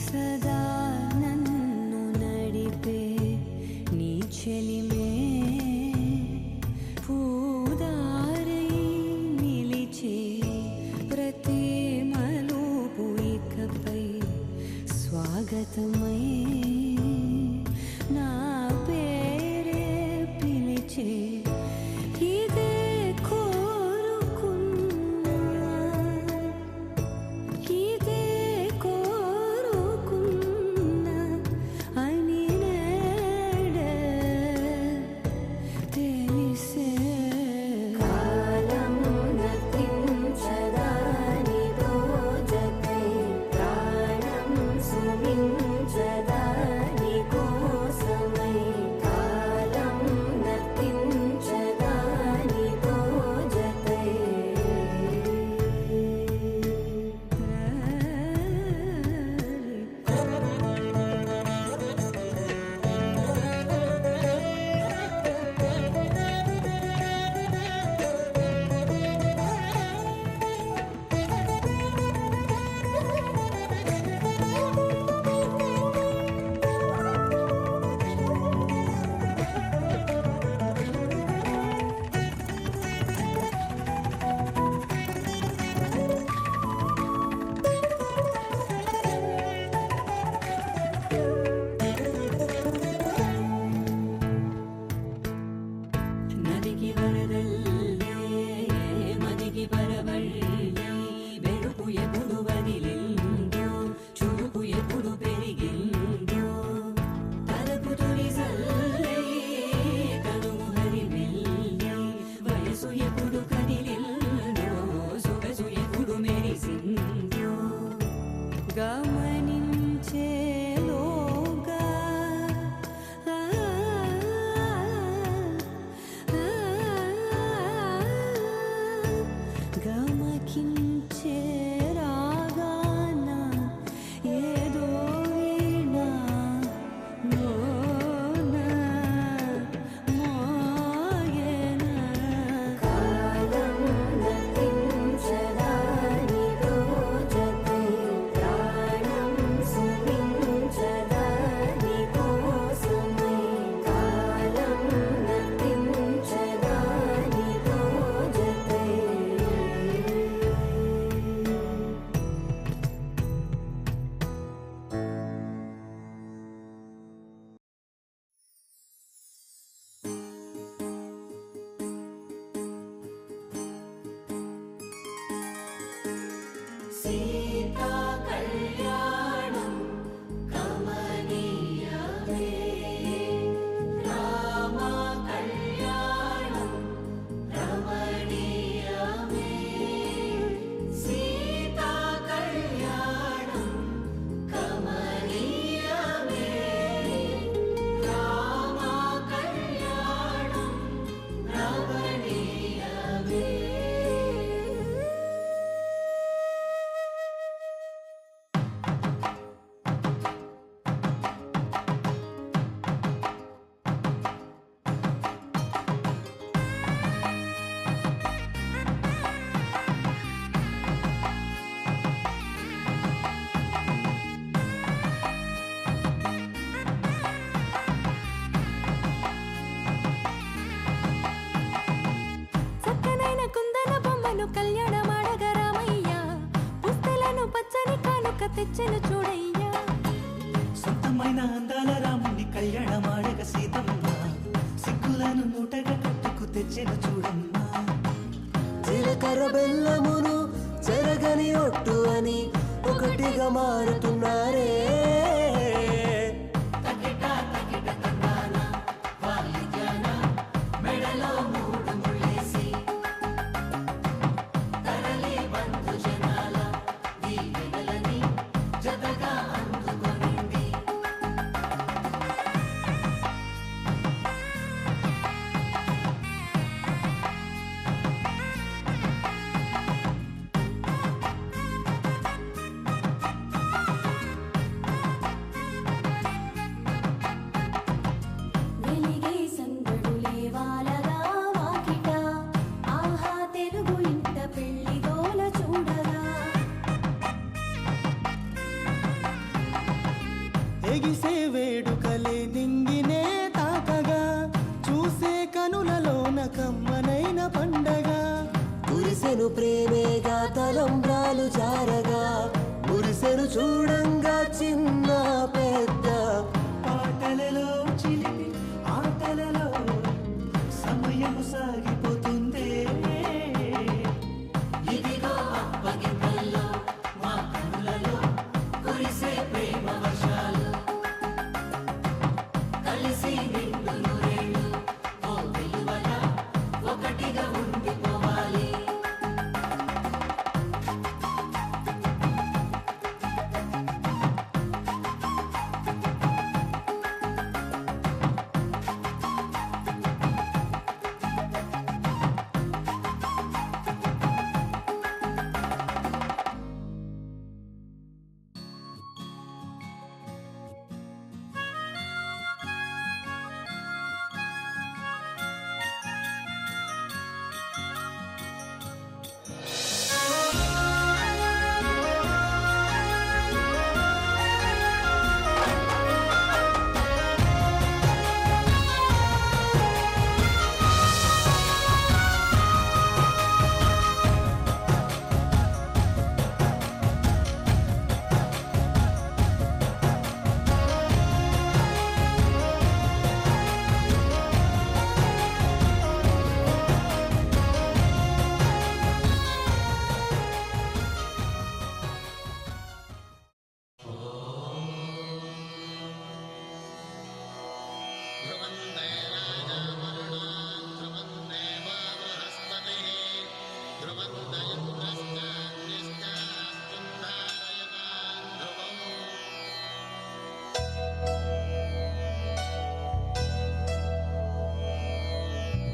సదా నన్ను నడిపే నీ చెలిమే పూదారై నిలిచే ప్రతి మలుపు ఇకపై స్వాగతమై నా పేరే పిలిచే ఇదే కోరుకున్నా ఇదే కోరుకున్నా అని నేడే తెలిసే కాలం నతించదా నీతో జతై ప్రాణం సుమించదా నీ కోసమై కాలం నతించదా నీతో జతై నదికి వరదల్లే మదికి పరవళ్ళే మెరుపు ఎప్పుడు వదిలిందో చురుకు ఎప్పుడు పెరిగిందో తలపు తొలి సల్లే కనుము హరిమెల్లే వయసు ఎప్పుడు కదిలిందో సొగసు ఎప్పుడు మెరిసిందో గమనించేలోగా గమకించే రాగాన ఏదో వీణా మోన మోయన కాలం నతించదా నీతో జతై ప్రాణం సుమించదా నీ కోసమై కాలం నతించదా నీతో జతై సీతా కళ్యాణం కమనీయమే రామ కళ్యాణం రమణీయమే సీతా కళ్యాణం కమనీయమే రామ కళ్యాణం రమణీయమే చక్కనైన కుందన బొమ్మను కళ్యాణమాడగా రామయ్య పుస్తలను పచ్చని కానుక తెచ్చెను చూడయ్యా సొంతమైన అందాల రాముని కళ్యాణమాడగ సీతమ్మ సిగ్గులను మూటగా కట్టుకు తెచ్చెను చూడమ్మా జీలకర్ర బెల్లమును చెరగని ఒట్టు అని ఒకటిగా మారుతున్నారే మెడలో మూడు ముళ్ళేసి తరలి బంధు జనాల దీవెనలని జతగా అందుకొనింది ప్రేమేగా తలంబ్రాలు జారగా మురిసెను చూడంగా చిన్న పెద్ద పాటలలో చిలిపి ఆటలలో సమయము సాగిపోతుందే ఇదిగో అప్పగింతల్లో మా కనులలో కురిసే ప్రేమ వర్షాలు కలిసి నిండు నూరేళ్ళు ఓ వెలువల ఒకటిగా ఉండిపోవాలి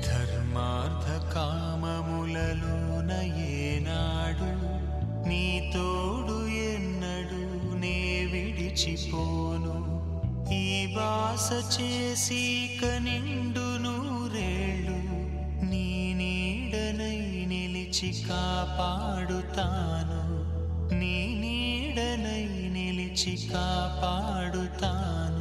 ధర్మార్థ కామములలోన ఏనాడు నీ తోడు ఎన్నడు నే విడిచిపోను ఈ బాస చేసి కనిండు నూరేళ్ళు నీ నీడనై నిలిచి కాపాడుతాను నీ నీడనై నిలిచి కాపాడుతాను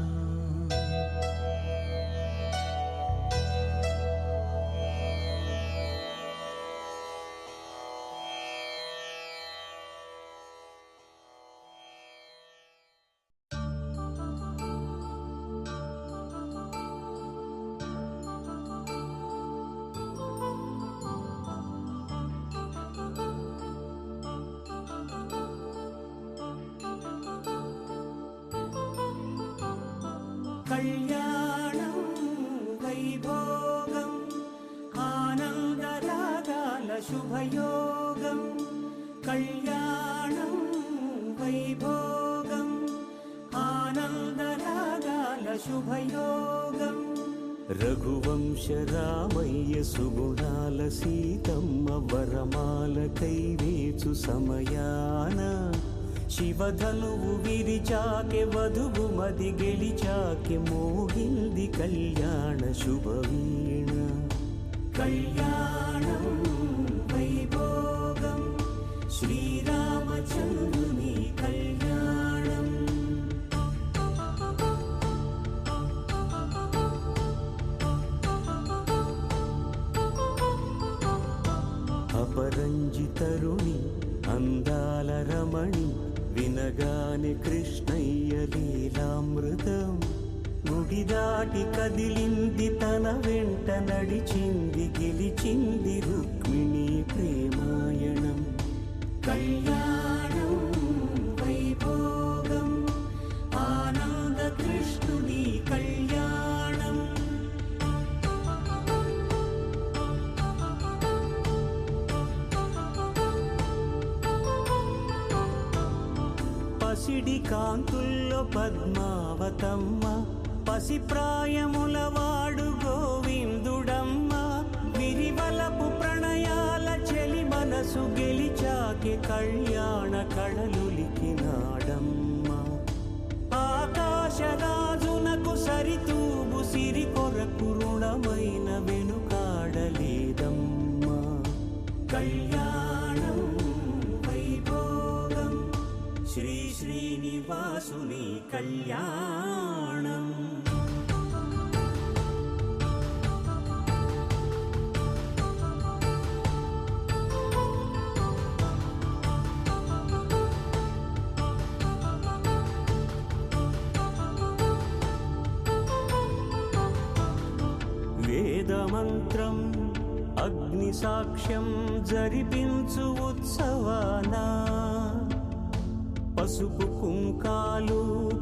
కళ్యాణం వైభోగం ఆనందరాగాల శుభయోగం కళ్యాణం వైభోగం ఆనందరాగాల శుభయోగం రఘువంశ రామయ్య సుగుణాల సీతమ్మ వరమాల కైవేచు సమయాన శివధనువు విరిచాకె వధువు మది గెలిచాకె మోగింది కళ్యాణ శుభవీణ కళ్యాణం వైభోగం శ్రీరామచంద్రుని కళ్యాణం అపరంజి తరుణి అందాల రమణి వినగానే కృష్ణయ్య లీలామృతం గుడి దాటి కదిలింది తన వెంట నడిచింది గెలిచింది రుక్మిణి ప్రేమాయణం కళ్యాణం వైభోగం ఆనంద కృష్ణుని కళ్యాణం పసిడి కాంతుల్లో పద్మావతమ్మ పసిప్రాయముల వాడు గోవిందుడమ్మ విరివలపు ప్రణయాల చెలి మనసు గెలిచాకే కళ్యాణ కళలులికినాడమ్మ ఆకాశరాజునకు సరితూబు సిరి కొరకు రుణమైన వెనుకాడలేదమ్మా కళ్యాణం వైభోగం శ్రీ శ్రీనివాసుని కళ్యాణం సాక్ష్యం జరిపించు ఉత్సవాన పసుపు కుంకాలు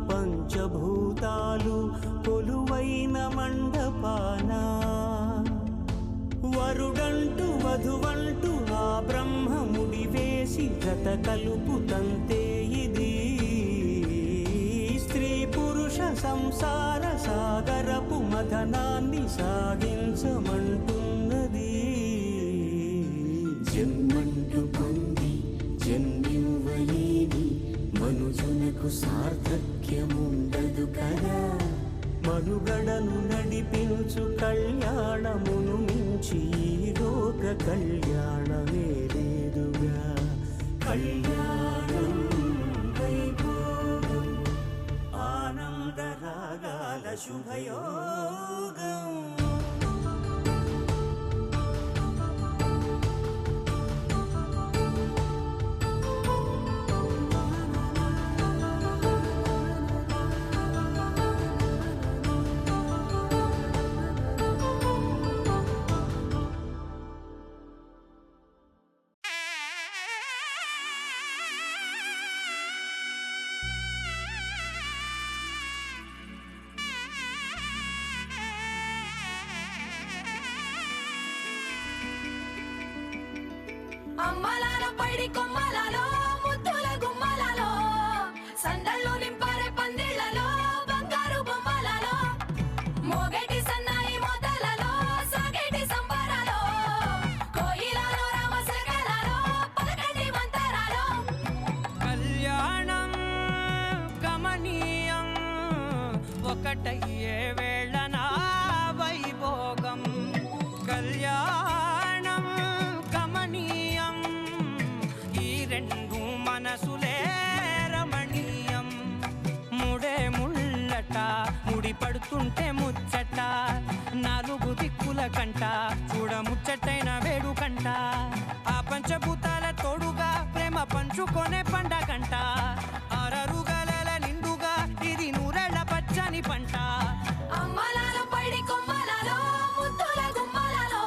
పంచభూతాలు కొలువైన మండపాన వరుడంటూ వధువంటూ ఆ బ్రహ్మముడి వేసి జత కలుపు తంతే ఇది స్త్రీ పురుష సంసార సాగరపు మథనాన్ని సాగించమంటున్నది. జన్మంటూ పొంది జన్మివ్వలేని మనుజునకు సార్థక్యముండదు కదా. మనుగడను నడిపించు కళ్యాణమును మించి ఈ లోక కళ్యాణమే లేదుగా. కళ్యాణం వైభోగం ఆనందరాగాల శుభయోగం. అమ్మలాల పైడి కొమ్మలలో ముద్దుల గుమ్మలలో సందళ్ళు నింపారే పందిళ్లలో బంగారు బొమ్మలలో మోగేటి సన్నాయి మోతలలో సాగేటి సంబరాలో కోయిలలో రామశకలలో పలకండి మంతరాలో. కళ్యాణం గమనీయం ఒకటయ్యే వేళన వైభోగం. కళ్యాణం గమనీయం ఈ రెండు మనసులే రమణీయం. ముడే ముళ్ళట ముడి పడుతుంటే ముచ్చట నాలుగు దిక్కుల కంట చూడ ముచ్చటైన వేడుకంట. ఆ పంచభూతాల తోడుగా ప్రేమ పంచుకొనే పండగంట. అరరుగల నిండుగా ఇది నూరెళ్ళ పచ్చని పంట. అమ్మలాల పైడి కొమ్మలలో ముద్దుల గుమ్మలలో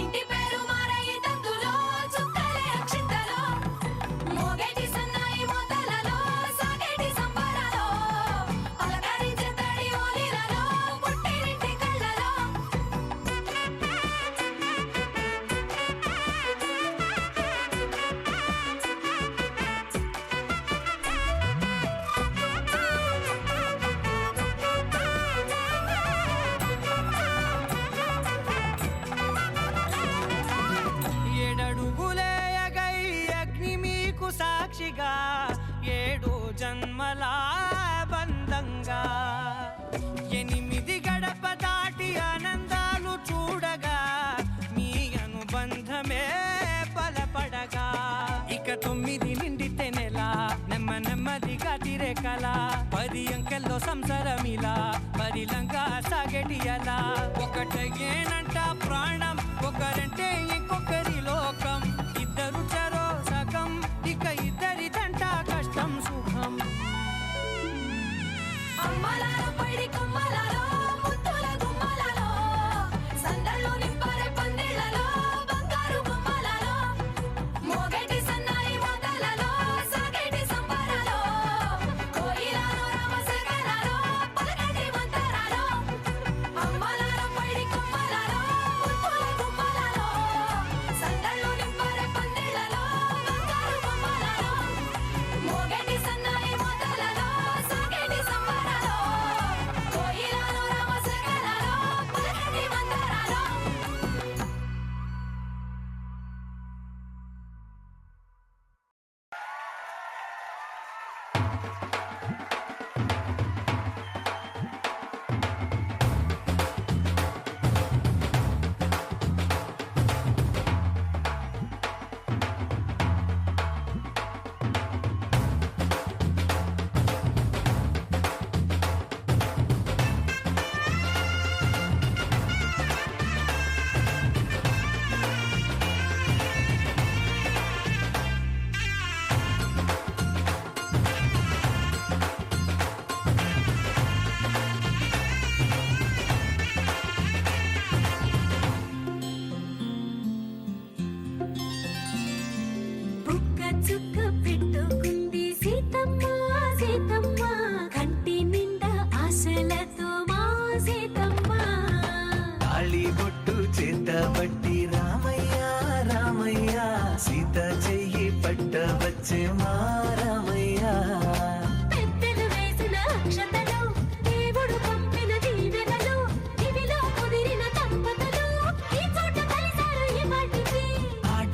ఇంటి పేరు మారయి తందులో చుక్కలే అక్షింతలో మోగేటి సన్నాయి మోతలలో సాగేటి సంబరాలో పలకరించే తడి ఓలిలలో పుట్టినింటి కళ్ళలో. ఏడడుగులేయగై అగ్ని మీకు సాక్షిగా 7 జన్మల బంధంగా 8 గడప దాటి ఆనందాలు చూడగా మీ అనుబంధమే బలపడగా. ఇక 9 నిండితే నెల నెమ్మదిగా తిరే కల 10 అంకెల్లో సంసారమిలా పరిలంగా సాగేటి అలా. ఒకటేనంట ప్రాణం ఒకరంటే ఇంకొకరి లోకం. ఇద్దరు చరో సగం ఇక ఇద్దరిదంట కష్టం సుఖం. అమ్మలాల పైడి కొమ్మలలో ముద్దుల గుమ్మలలో సందళ్ళు నింపారే పందిళ్లలో బంగారు బొమ్మలలో మోగేటి సన్నాయి మోతలలో సాగేటి సంబరాలో కోయిలలో రామశకలలో పలకండి మంతరాలో. అమ్మలాల పైడి కొమ్మలలో ముద్దుల గుమ్మలలో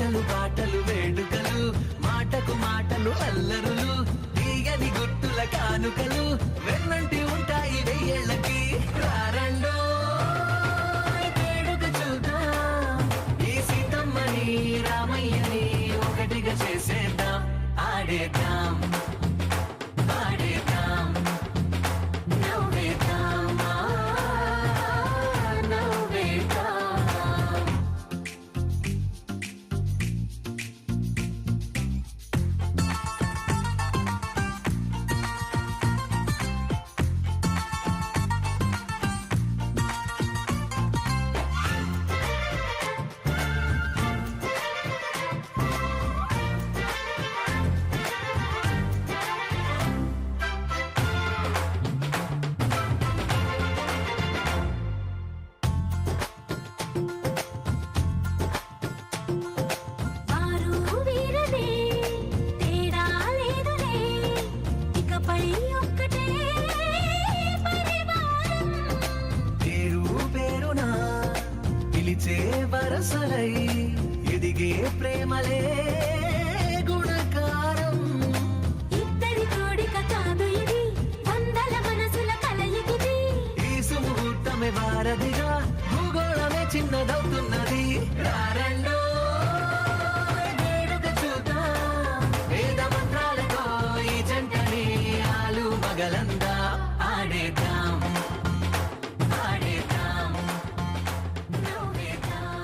ఆటలు పాటలు వేడుకలు మాటకు మాటలు అల్లరులు తీయని గుర్తుల కానుకలు వెన్నంటి ఉంటాయి వెయ్యేళ్ళకి రారండో వేడుక చూద్దాం ఈ సీతమ్మని రామయ్యని ఒకటిగా చేసేద్దాం ఆడేద్దాం ఆడేద్దాం నవ్వేద్దాం నవ్వేద్దాం వారు వీరలే తేడా లేదులే ఇకపై ఒక్కటే పరివారం పేరు పేరునా పిలిచే వరసలై ఎదిగే ప్రేమలే గుణకారం ఇద్దరి కోడిక కాదు ఇది వందల మనసుల కలయికిది ఈ సుముహూర్తమే వారధిగా భూగోళమే చిన్నదవుతున్నది రారండో వేడుక చూద్దాం వేద మంత్రాలతో ఈ జంటని ఆలు మగలందా ఆడేద్దాం ఆడేద్దాం నవ్వేద్దాం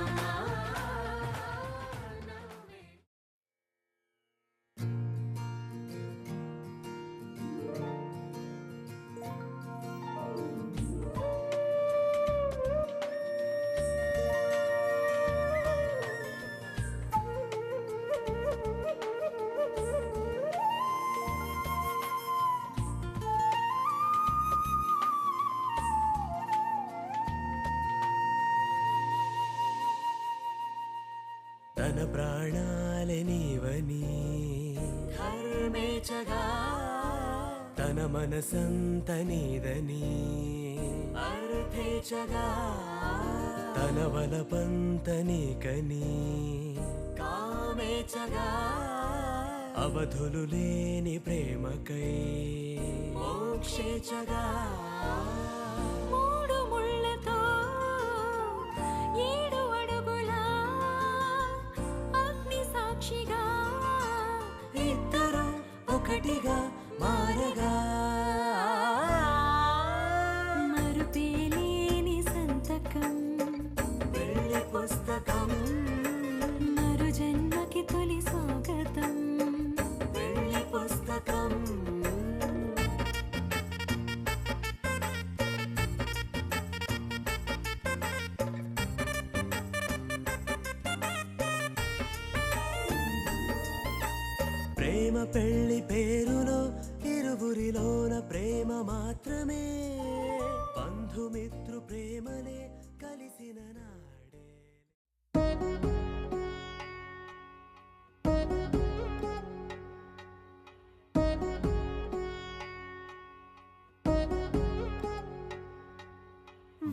తన ప్రాణాలే నీవని ధర్మేచగా తన మనసంత నీదని అర్థేచగా తన వలపంత నీకని కామేచగా అవధులు లేని ప్రేమకై మోక్షేచగా మూడు ముళ్ళతో ఏడు అడుగుల అగ్ని సాక్షిగా ఇద్దరు ఒకటిగా మారగా మరుపేలేని సంతకం వెళ్ళి పుస్తకం మరు జన్మకి తొలి స్వాగతం వెళ్ళి పుస్తకం ప్రేమ పెళ్లి పేరులో ఇరువురిలోన ప్రేమ మాత్రమే బంధుమిత్రు ప్రేమలే కలిసిన నాడే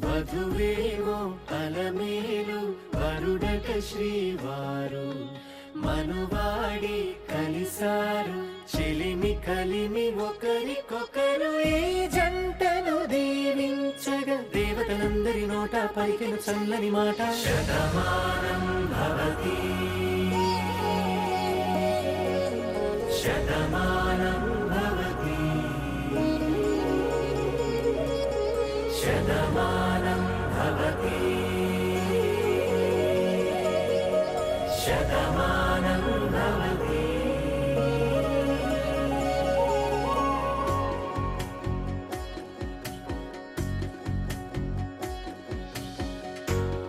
వధువేవో అలమేలు వరుడట శ్రీవారు మనువాడి కలిసారు చెలిమి కలిమి ఒకరికొకరు ఈ జంటను దీవించగా దేవతలందరి నోట పలికిన చల్లని మాట శతమానం భవతి శతమానం భవతి శతమానం భవతి శతమానం భవతి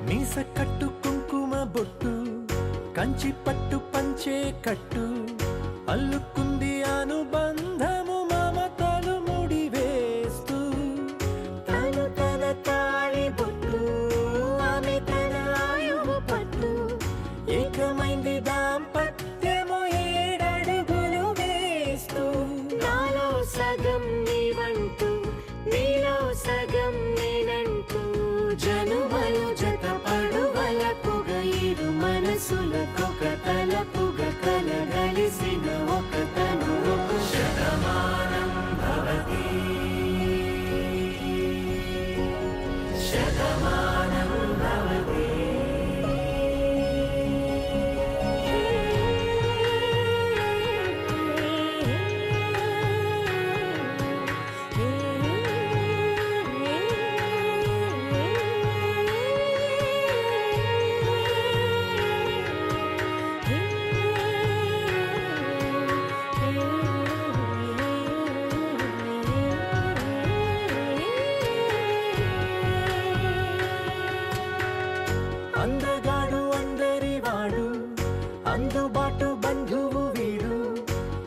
మీస కట్టు కుంకుమ బొట్టు కంచి పట్టు పంచే కట్టు అల్లుకుంది అనుబంధము మమతలు ముడి వేస్తూ తను తన తాళి బొట్టు ఆమె తన ఆయువు పట్టు ఏకమైంది దాంపత్యము ఏడడుగులు వేస్తూ నాలో సగం నీవంటూ నీలో సగం నేనంటూ జనుమలు జత పడువలకుగా ఇరు మనసులకొక బాటు బంధువు వీడు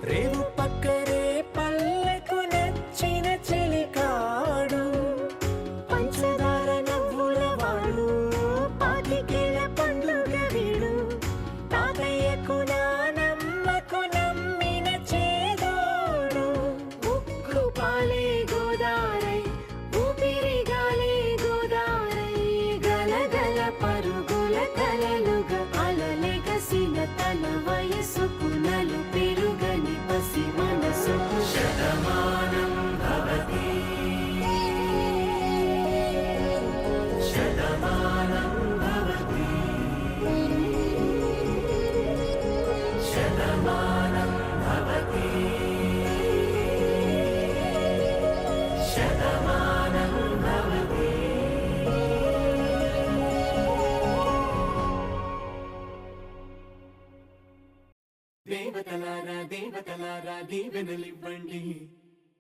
రేవు పక్కరే పల్లెకు నచ్చిన చెలికాడు పంచదార నవ్వుల వాడు పాతికేల పండుగ వీడు తాతయ్యకు నానమ్మకు నమ్మిన చేదోడు ఉక్కు పాలే గోదారై ఊపిరి గాలే గోదారై గలగల పరుగుల కలలుగా అలలెగసిన తన వయసుకు నలు పెరుగని పసి మనసుకు శతమానం భవతి శతమానం భవతి శతమానం భవతి శతమానం భవతి. దేవతలారా దేవతలారా దీవెనలివ్వండి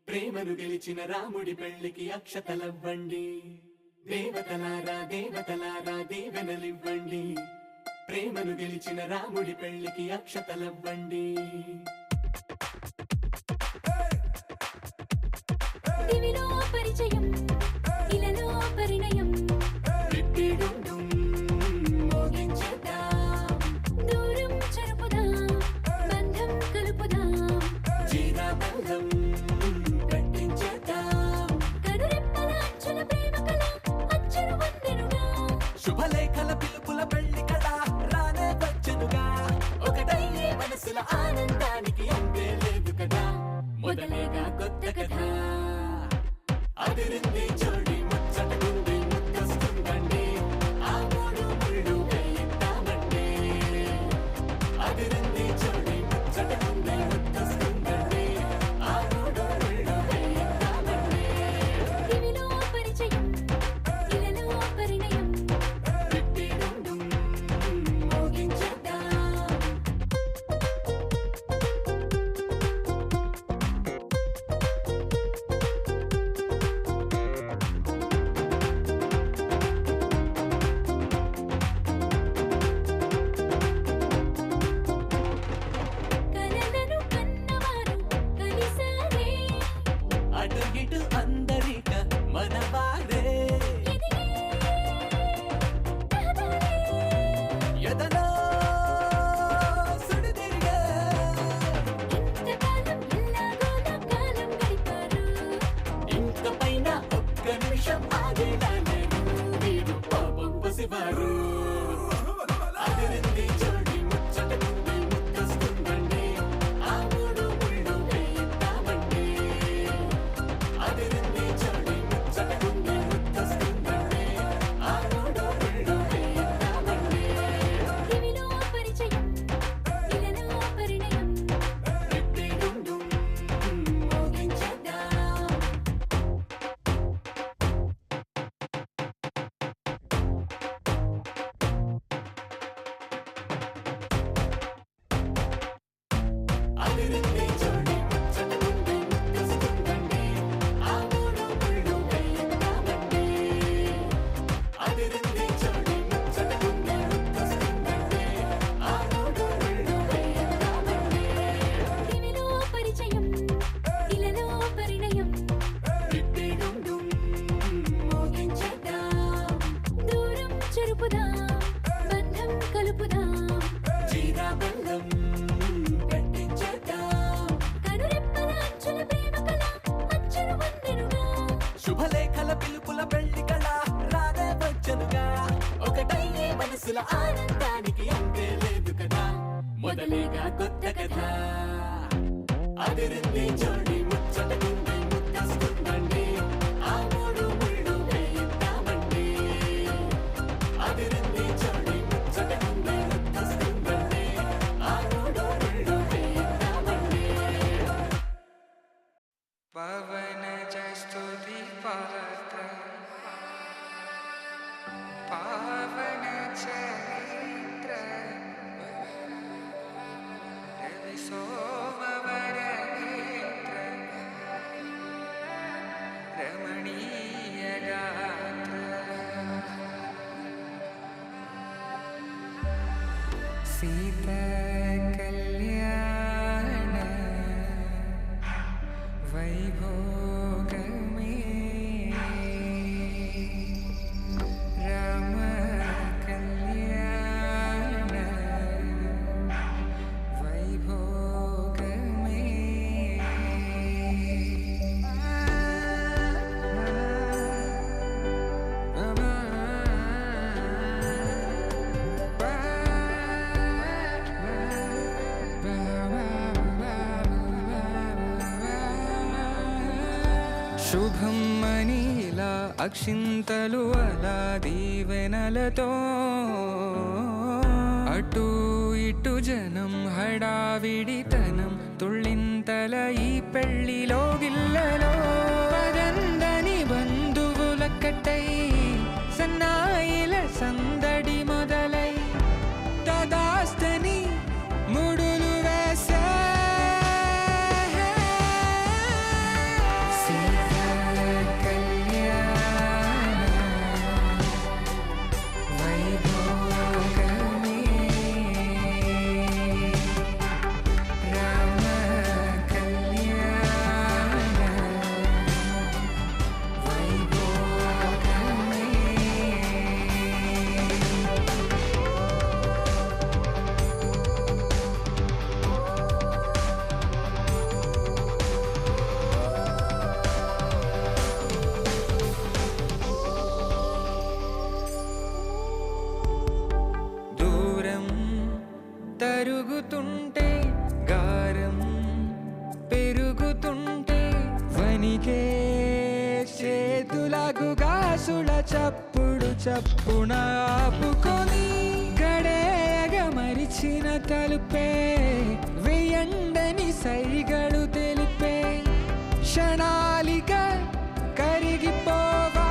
ప్రేమను గెలిచిన రాముడి పెళ్లికి అక్షతలవ్వండి. దేవతలారా దేవతలారా దీవెనలివ్వండి ప్రేమను గెలిచిన రాముడి పెళ్లికి అక్షతలవ్వండి. దివిలో పరిచయం ఇలలో పరిణయం రిట్టిడుండుం మోగించేద్దాం, దూరం చెరుపుదాం బంధం కలుపుదాం జీరాబంధం కట్టించేద్దాం. కనురెప్పల అంచుల ప్రేమ కళ అచ్చరు వందెనుగా శుభలేఖల పిలుపుల పెళ్లి కళ రానే వచ్చనుగా ఒకటయ్యే మనసుల ఆనందానికి అంతే లేదు కదా, మొదలేగా కొత్త కథ. అదిరింది జోడి ముచ్చటకుంది ముద్దొస్తుందండి, ఆ మూడు ముళ్ళు వేయిద్దామండి. అదిరింది జోడి ముచ్చటకుంది ముద్దొస్తుందండి, ఆ మూడు ముళ్ళు వేయిద్దామండి. దివిలో పరిచయం ఇలలో పరిణయం రిట్టిడుండుం మోగించేద్దాం. కలలను కన్నవారు కలిసారే అటు ఇటు అందరిక మనవారే ఎదిగే రహదారే ఎదలో సుడిదిరిగే ఇంతకాలం ఎల్లాగోలా కాలం గడిపారు ఇంక పైన ఒక్క నిమిషం ఆగేలా లేదు, వీడు పాపం పసివారు. అదిరింది జోడి ముచ్చటకుంది ముద్దొస్తుందండి, ఆ మూడు ముళ్ళు వేయిద్దామండి. అదిరింది జోడి ముచ్చటకుంది ముద్దొస్తుందండి, ఆ మూడు ముళ్ళు వేయిద్దామండి. దివిలో పరిచయం ఇలలో పరిణయం రిట్టిడుండుం మోగించేద్దాం. అదిరింది జోడి ముచ్చటకుంది ముద్దొస్తుందండి, ఆ మూడు ముళ్ళు వేయిద్దామండి. అదిరింది జోడి ముచ్చటకుంది ముద్దొస్తుందండి, ఆ మూడు ముళ్ళు వేయిద్దామండి. దివిలో పరిచయం ఇలలో పరిణయం రిట్టిడుండుం మోగించేద్దాం. దూరం చెరుపుదాం బంధం కలుపుదాం జీరాబంధం కట్టించేద్దాం. కనురెప్పల అంచుల ప్రేమ కళ అచ్చరు వందెనుగా శుభలేఖల పిలుపుల పెళ్లి కళ రానే వచ్చనుగా ఒకటయ్యే మనసుల ఆనందానికి అంతే లేదు కదా, మొదలేగా కొత్త కథ. అదిరింది జోడి ముచ్చటకుంది ముద్దొస్తుందండి, ఆ మూడు ముళ్ళు వేయిద్దామండి. అదిరింది జోడి ముచ్చటకుంది ముద్దొస్తుందండి, ఆ మూడు ముళ్ళు వేయిద్దామండి. పవన జస్తుతి పాత్ర పావన చరిత్ర రవి సోమవర నేత్ర రమణీయ గాత్ర సీత శుభం అని ఇలా అక్షింతలు అలా దీవెనలతో అటు ఇటు జనం హడావిడితనం తుళ్ళింతల ఈ పెళ్లిలో గిల్లలో పదందని బంధువులక్కటై సన్నాయిల సందడి మొదలై తదాస్తని ముడులు వేసే తరుగుతుంటే గారం పెరుగుతుంటే వనికే చేతులకు గాసుల చప్పుడు చప్పున ఆపుకొని గడేగ మరిచిన తలుపే వేయండని సైగడు తెలిపే క్షణాలిక కరిగిపోవా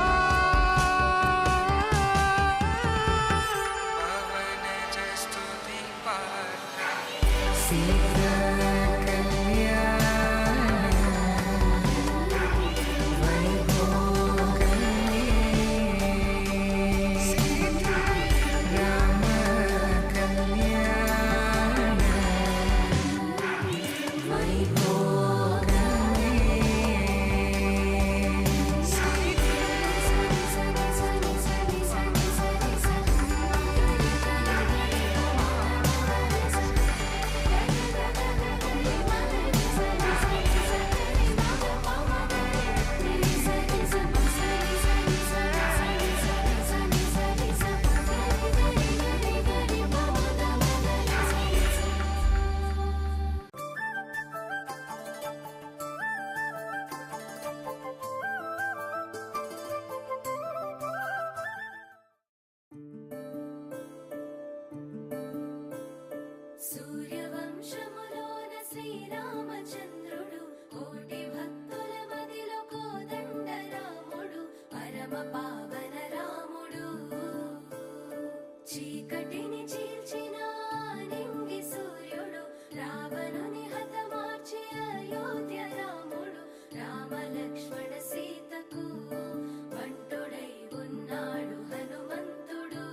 సూర్యవంశములోన శ్రీరామచంద్రుడు కోటి భక్తుల మదిలో కోదండ రాముడు పరమ పావన రాముడు చీకటిని చీల్చిన నింగి సూర్యుడు రావణుని హతమార్చి అయోధ్య రాముడు రామ లక్ష్మణ సీతకు బంటుడై ఉన్నాడు హనుమంతుడు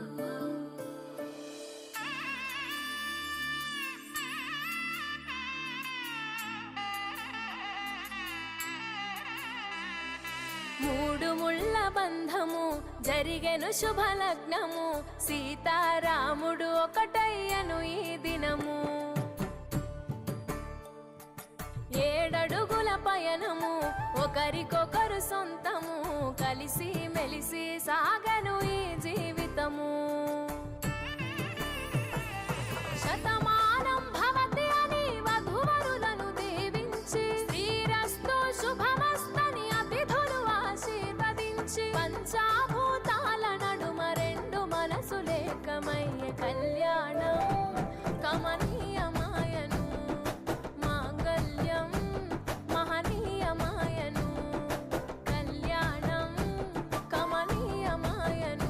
మూడు ముళ్ళ బంధము జరిగెను శుభలగ్నము సీతారాముడు ఒకటయ్యను ఈ దినము 7 అడుగుల పయనము ఒకరికొకరు సొంతము కలిసి మెలిసి సాగను ఈ జీవితము శతమానం భవతి అని వధువరులను దీవించి శ్రీరస్తు శుభమస్తని అతిథులు ఆశీర్వదించి పంచాభూతాల నడుమ 2 మనసులేకమయ్య కళ్యాణం కమనీయమాయను మాంగళ్యం మహనీయమాయను కళ్యాణం కమనీయమాయను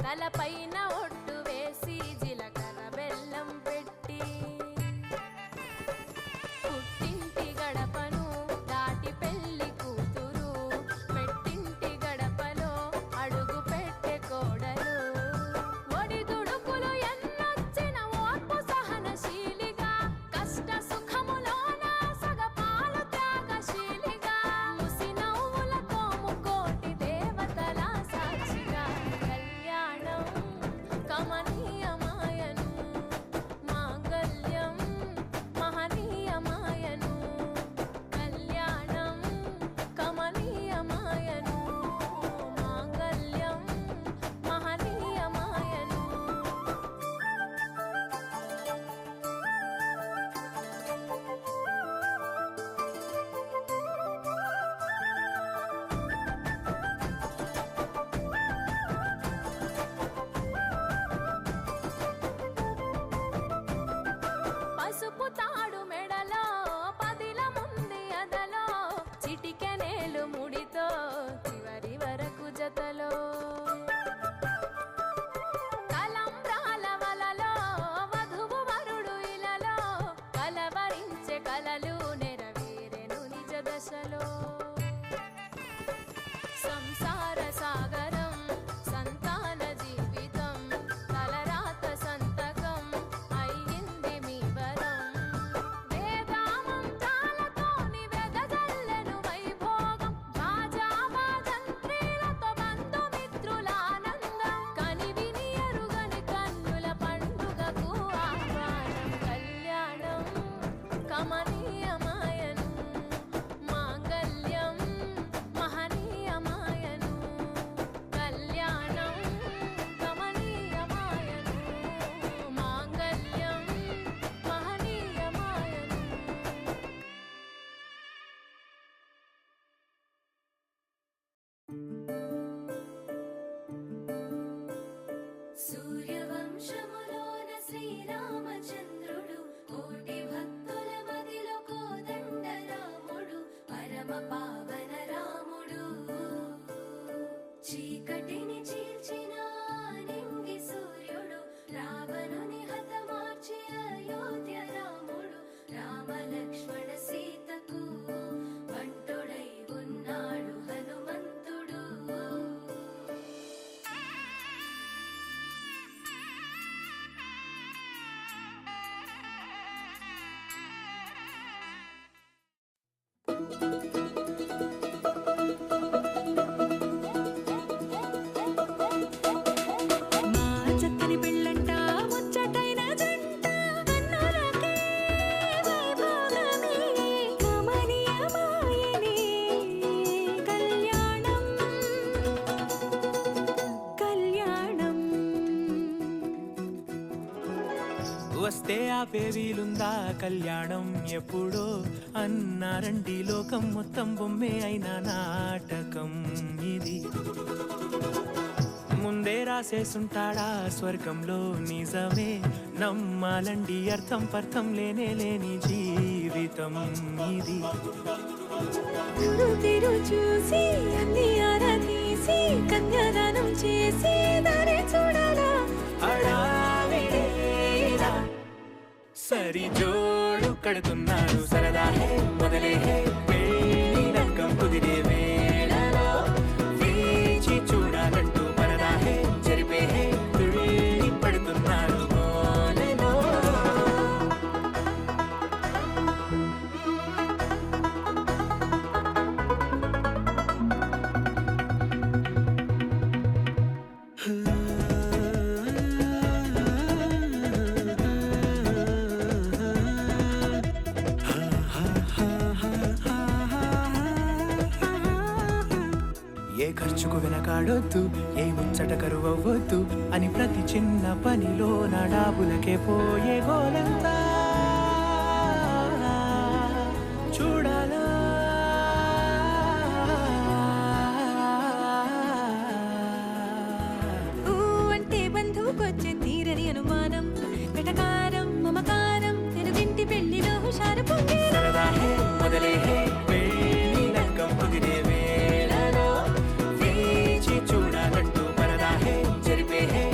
తలపైన ఒట్టు వేసి జీలకర్ర బెల్లం పెట్టి పుట్టింటి గడపను దాటి పెళ్లి కూతురు పెట్టింటి గడపలో అడుగు పెట్టే కోడలు ఒడిదుడుకులు ఎన్నొచ్చిన ఓర్పు సహనశీలిగా కష్ట సుఖములోన సగపాలు త్యాగశీలిగా ముసి నవ్వులతో ముకోటి దేవతల సాక్షిగా కళ్యాణం కమనీయమాయను మాంగళ్యం మహనీయమాయను కళ్యాణం కమనీయమాయను మాంగళ్యం మహనీయమాయను పసుపు తాడు మెడలో పదిల ముంది అదలో చిటికెనేలు ముడితో చివరి వరకు జతలో తలంబ్రాల వలలో వధువు వరుడు ఇలలో కలవరించే కలలు నెరవేరెను నిజ దశలో సంసార సాగరం సంతాన జీవితం తలరాత సంతకం అయ్యింది మీ వరం వేదామంతాలతోని వెదజల్లెను వైభోగం భాజావాజంత్రీలతో బంధుమిత్రులానందం కనివిని ఎరుగని కన్నుల పండుగకు ఆహ్వానం కళ్యాణం కమనీయమాయను మాంగళ్యం మహనీయమాయను కళ్యాణం కమనీయమాయను మాంగళ్యం మహనీయమాయను సూర్యవంశములోన శ్రీరామచంద్రుడు కోటి భక్తుల మదిలో కోదండ రాముడు పరమ పావన రాముడు చీకటిని చీల్చిన నింగి సూర్యుడు రావణుని హతమార్చి అయోధ్య రాముడు రామ లక్ష్మణ సీతకు బంటుడై ఉన్నాడు హనుమంతుడు మా చక్కని పెళ్ళంట ముచ్చటైన జంట కన్నులకే వైభోగమే కమనీయమాయనే కళ్యాణం కళ్యాణం వస్తే ఆపే వీలుందా కళ్యాణం ఎప్పుడో అన్నారండి లోకం మొత్తం బొమ్మే అయిన నాటకం ఇది ముందే రాసేసుంటాడా స్వర్గంలో నిజమే నమ్మాలండి అర్థం పర్థం లేనే లేని జీవితం ఇది గురు తిరు చూసి అన్ని ఆరాధీసి కన్యాదానం చేసి దారి చూడాలా హడావిడిలా సరి జోడు కడుతున్నారు సరదా హే మొదలే హే పెళ్లి లగ్గం కుదిరే వేళలో వేచి చూడాలంటూ పరదా హే జరిపే హే తుళ్ళి పడుతున్నారు గోలెలో ఏ ఖర్చుకు వెనకాడొద్దు ఏ ముచ్చట కరువవ్వద్దు అని ప్రతి చిన్న పనిలో నా డాబులకే పోయే గోలంతా చూడాలా ఊ అంటే బంధువుకొచ్చే తీరని అనుమానం వెటకారం మమకారం తెలుగింటి పెళ్లిలో హుషారు పొంగే సరదా హే మొదలే హే పెళ్లి లగ్గం కుదిరే వేళలో వేచి చూడాలంటూ పరదా హే జరిపే హే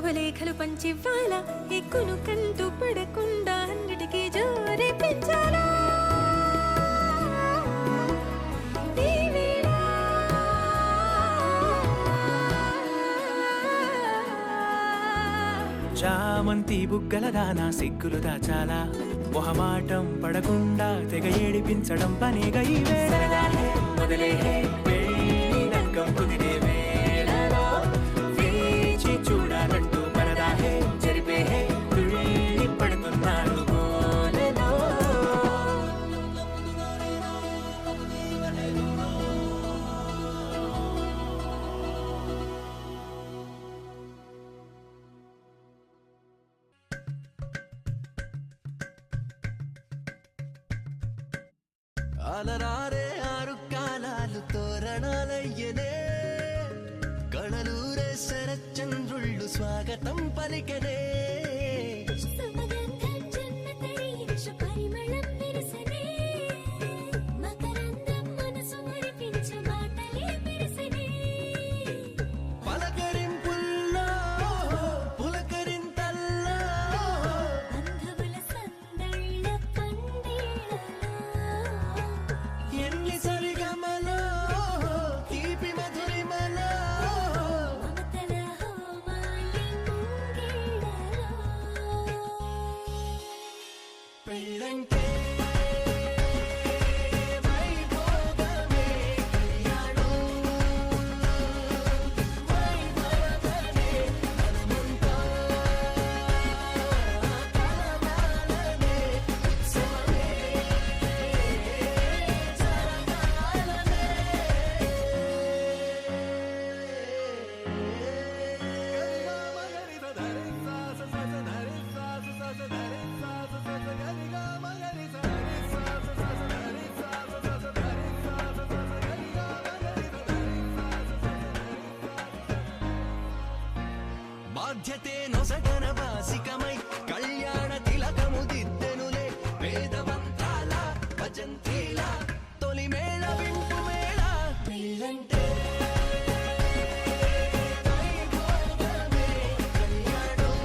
శుభలేఖలు పంచివ్వాలా ఎక్కును కంటూ పడకుండా అన్నిటికీ జోరే పెంచాలా చామంతి బుగ్గల దానా సిగ్గులు దాచాలా మొహమాటం పడకుండా తెగ ఏడిపించడం పనిగా ఈ వేళ మొదలే పెళ్లి నక్కం కుదిరే వేళలో వేచి చూడాలంటూ పరదాహే జరిపే తుళ్ళి పడుతున్నాడు గోలలో. అలరారే ఆరు కాలాలు తోరణాలయ్యనే కళలూరే శరచంద్రుళ్ళు స్వాగతం పలికనే సుమగంధం జన్మతరించు పరిమళం విరసనే మకరందం మనసు మురిపించు మాటలే విరసనే పలకరింపుల్లో పులకరింతల్లో బంధువుల సందళ్ళ పందిళ్ళలో ఎన్ని సరిగమలో తీపి మధురిమలో మమతల హోమాలి ముంగిళ్ళలో పెళ్ళంటే వైభోగమే కళ్యాణం వైభవమే మనమంతా కలవాలనే ఉత్సవమే బాధ్యతే నొసగన వాసికమై కళ్యాణ తిలకము దిద్దెనులే వేదవంతాల భజంత్రీల తొలి మేళ వింపు మేళ పెళ్ళంటే వైభోగమే కళ్యాణం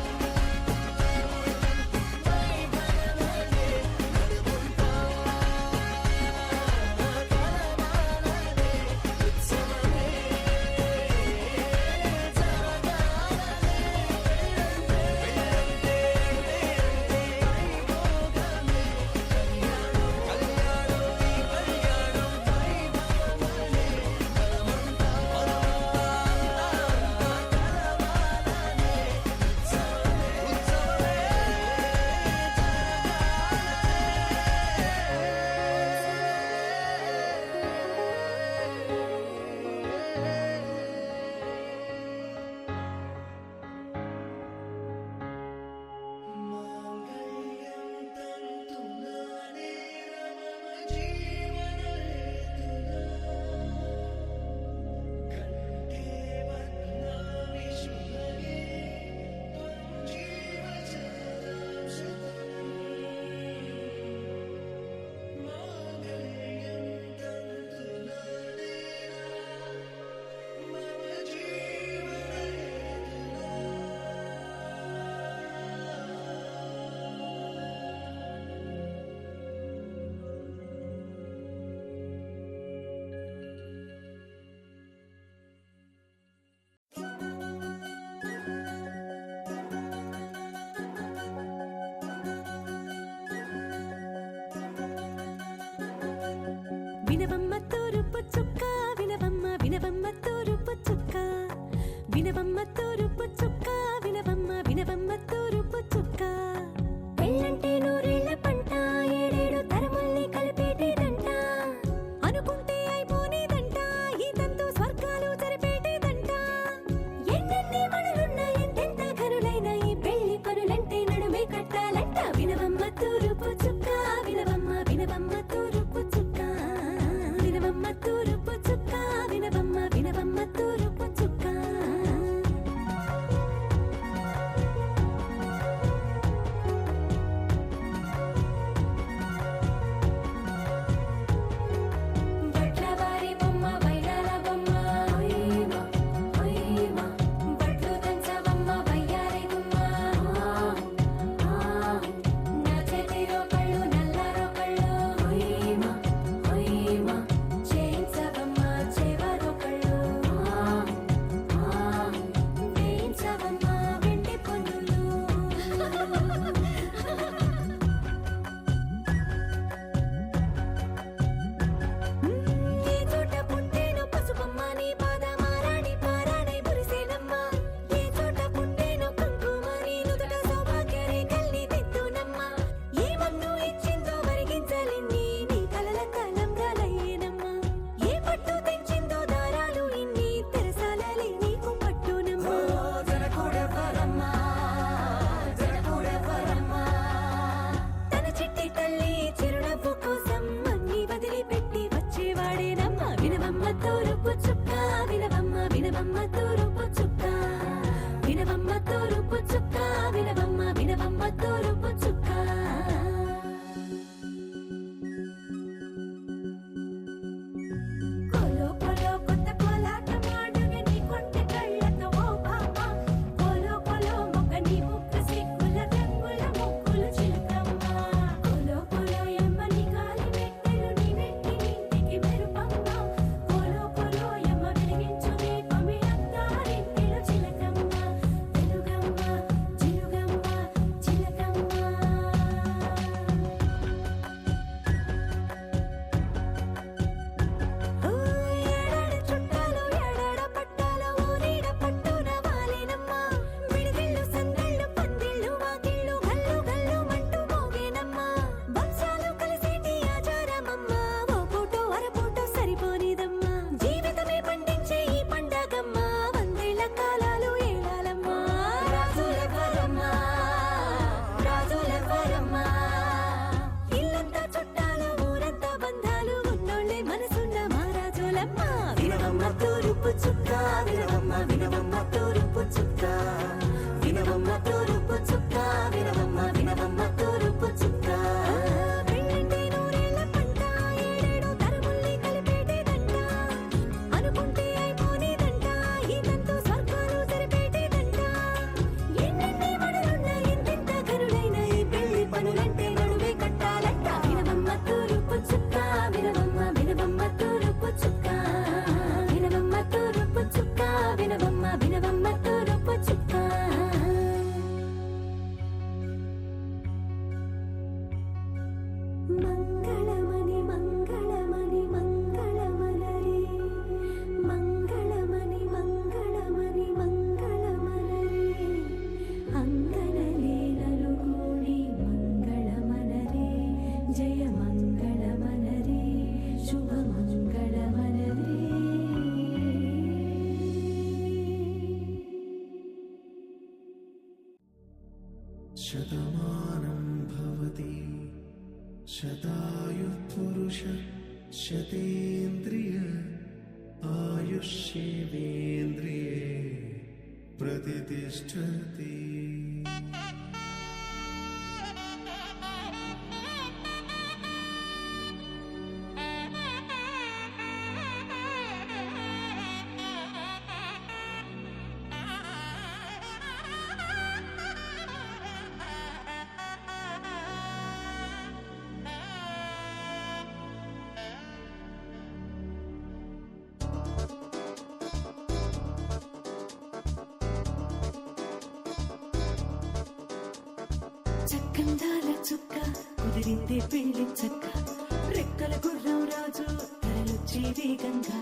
వైభవమే మనమంతా కలవాలనే ఉత్సవమే వినవమ్మ తూరుపు చుక్క వినవమ్మ వినవమ్మ తూరుపు చుక్క వినవమ్మ తూరుపు చుక్క వినవమ్మ వినవమ్మ తూరుపు చుక్క పెళ్ళంటే నూరేళ్ల పంట ఏడేడు తరముల్ని కలిపేటేదంట అనుకుంటే అయిపోనేదంట ఈ తంతు స్వర్గాలు జరిపేటేదంట ఎన్నెన్ని మనులున్న ఎంతెంత ఘనులైన ఈ పెళ్లి పనులంటే నడుమే కట్టాలంట వినవమ్మ తూరుపు చుక్క వినవమ్మ వినవమ్మ తూరుపు చుక్క వినవమ్మ వినవమ్మ వినవమ్మ తూరుపు చుక్క వినవమ్మ తూరుపు చుక్క వినవమ్మ వినవమ్మ తూరుపు చుక్క పెళ్ళంటే నూరేళ్ల పంట ఏడేడు తరముల్ని కలిపేటేదంట అనుకుంటే అయిపోనేదంట ఇదంతా స్వర్గాలు సరిపేటేదంట ఎన్నెన్ని మడులున్న ఎంతెంత కరుడైన ఈ పెళ్లి పనులంటే నడువే కట్టాలంట వినవమ్మ తూరుపు చుక్క వినవమ్మ వినవమ్మ తూరుపు చుక్క వినవమ్మ తూరుపు చుక్క వినవమ్మ వినవమ్మ తూరుపు చుక్క మంగళమణి మంగళమణి మంగళమలరే మంగళమణి మంగళమణి మంగళమలరే అంగనలే నలుగూడి మంగళమనరే జయ మంగళమనరే శుభ మంగళమనరే శతమానం భవతి శతాయు పురుష శతేంద్రియ ఆయుష్యేంద్రియే ప్రతిష్టతి. చక్కందాల చుక్క కుదిరిందే పెళ్లి చక్క రెక్కల గుర్రం రాజు తరలొచ్చే వేగంగా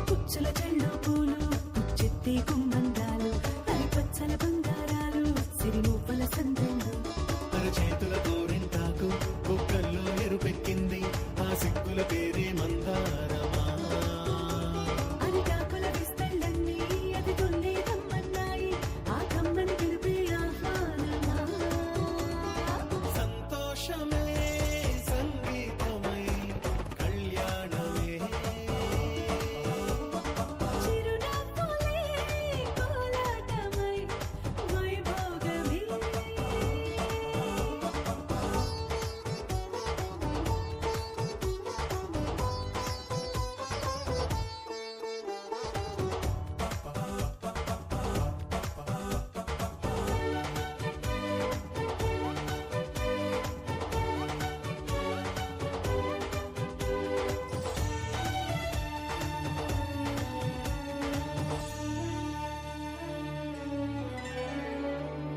కుచ్చుల చెళ్ళు పూలు కుచ్చెత్తే గుమ్మందాలు అరి పచ్చల బంగారాలు సిరిమూపల సంద్రంలో అరచేతుల గోరింటాకు కుక్కల్లో ఎరుపెక్కింది ఆ సిక్కుల పేరే మందారమా. అరిటాకుల విస్తళ్ళన్నీ అది తొల్లి రమ్మన్నాయి ఆ కమ్మని పిలిపే ఆహ్వానమా సంతోషమే సంగీతమై కళ్యాణమే చిరునవ్వులే కోలాటమై వైభోగమే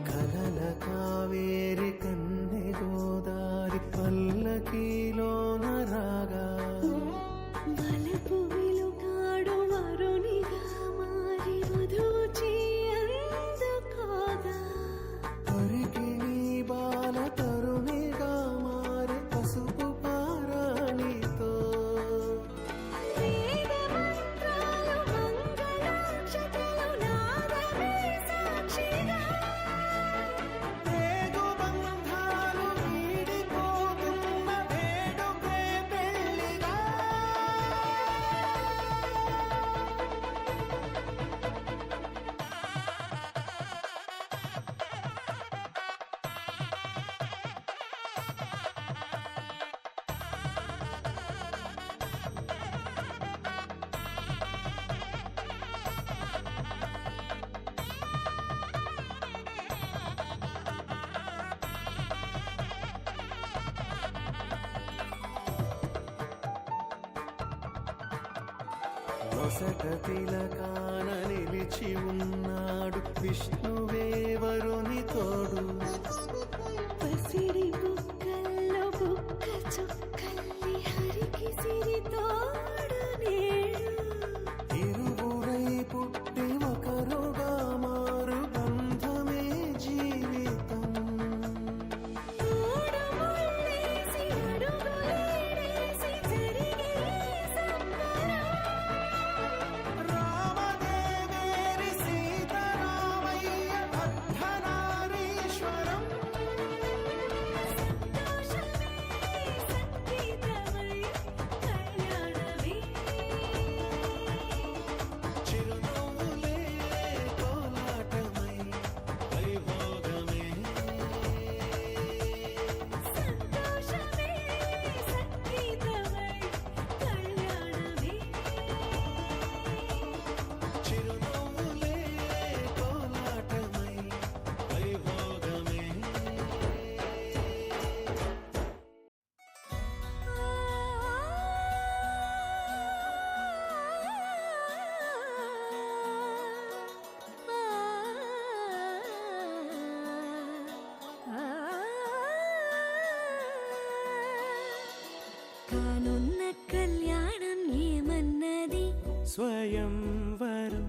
కలల కావేరి కన్నె గోదారి పల్లకీలోన రాగా వలపు వెలుగాడు వరునిగా మారి వధూచి అందుకోగా పరికి నీ బాల తరుణిగా మారి పసుపు పారాణితో వేద మంత్రాలు మంగళాక్షతలు నాదమే సాక్షిగా పేగు బంధాలు వీడిపోతున్న వేడుకే పెళ్లిగా. నొసట తిలకాన నిలిచి ఉన్నాడు విష్ణువే వరుని తోడు. పసిడి బుక్కల్లో బుక్క చుక్కల్లి హరికి సిరి తోడు నేడు ఇరువురై పుట్టి ఒకరుగా మారు బంధమే జీవితం. తోడు ముళ్ళేసి అడుగులేసి జరిగే సంబరం రామదేవేరి సీతారామయ్య అర్ధనారీశ్వరం. కళ్యాణం ఏమన్నది స్వయంవరం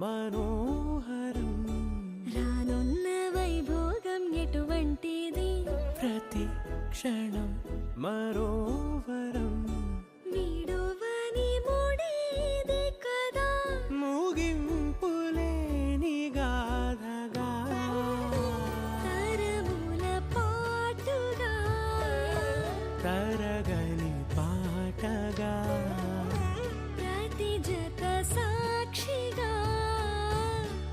మనోహరం రానున్న వైభోగం ఎటువంటిది ప్రతి క్షణం మరోవరం వీడువని మూడేది కదా ముగింపులేని గాథగా తరముల పాటుగా తరగని పాటగా ప్రతి జత సాక్షిగా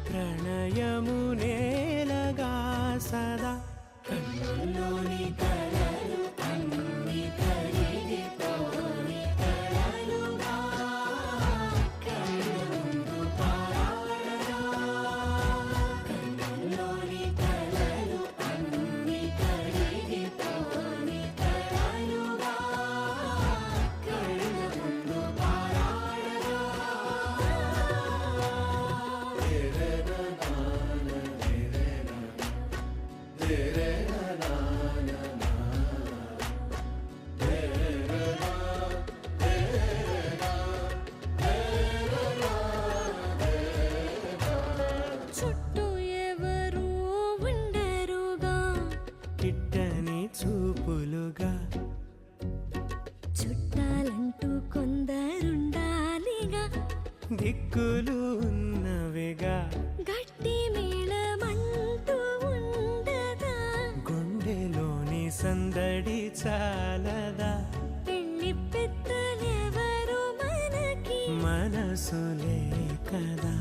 ప్రణయము నేలగా సదా కన్నుల్లోని కలలు అన్ని కరిగిపోని కలలుగా కళ్ళ ముందు పారాడగా కన్నుల్లోని కలలు అన్ని కరిగిపోని కలలుగా కళ్ళ ముందు పారాడగా చుట్టూ ఎవరు ఉండరుగా కిట్టని చూపులుగా చుట్టాలంటూ కొందరుండాలిగా దిక్కులు ఉన్నవిగా గట్టి మేళమంటూ ఉండదా గుండెలోని సందడి చాలదా పెళ్లి పెద్దలెవరు మనకి మనసులే కదా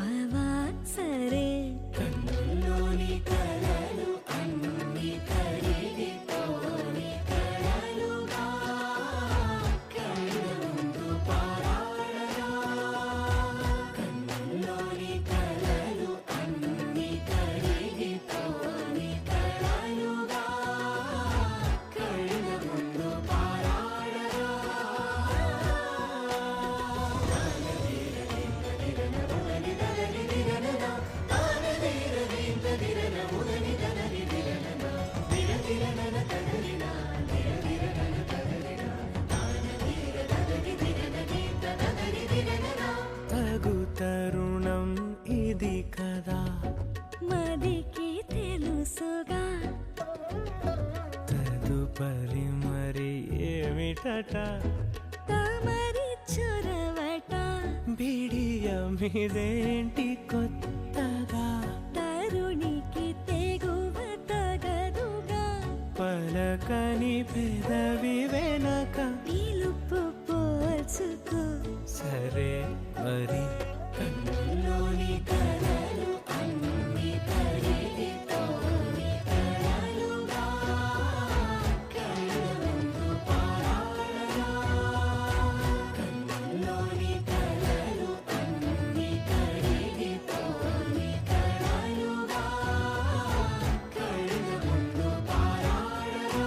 అవా సరే కన్నుల్లోని కలలు అన్ని కరిగిపోని కలలుగా కళ్ళ ముందు పారాడగా కన్నుల్లోని కలలు అన్ని కరిగిపోని కలలుగా కళ్ళ ముందు పారాడగా తగు తరుణం ఇది కదా మదికి తెలుసుగా తదుపరి మరి ఏమిటట తమరి చొరవట బిడియమిదేంటి కొత్తగా తరుణికి తెగువ తగదుగా పలకని పెదవి వెనక పిలుపు పోల్చుకో సరే మరి కన్నుల్లోని కలలు అన్ని కరిగిపోని కలలుగా కళ్ళ ముందు పారాడగా కన్నుల్లోని కలలు అన్ని కరిగిపోని కలలుగా కళ్ళ ముందు పారాడగా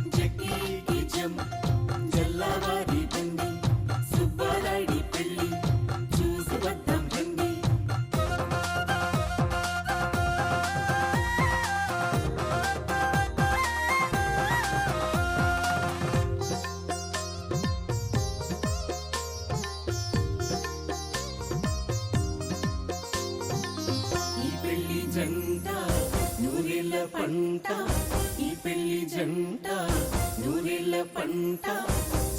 జక్కీకి జం జల్లవాడి బండి సుబ్బారాయుడి పెళ్ళి చూసి వద్దాం రండి ఈ పెళ్లి జంట నూరేళ్ల పంట ఈ పెళ్లి జంట నూరేళ్ల పంట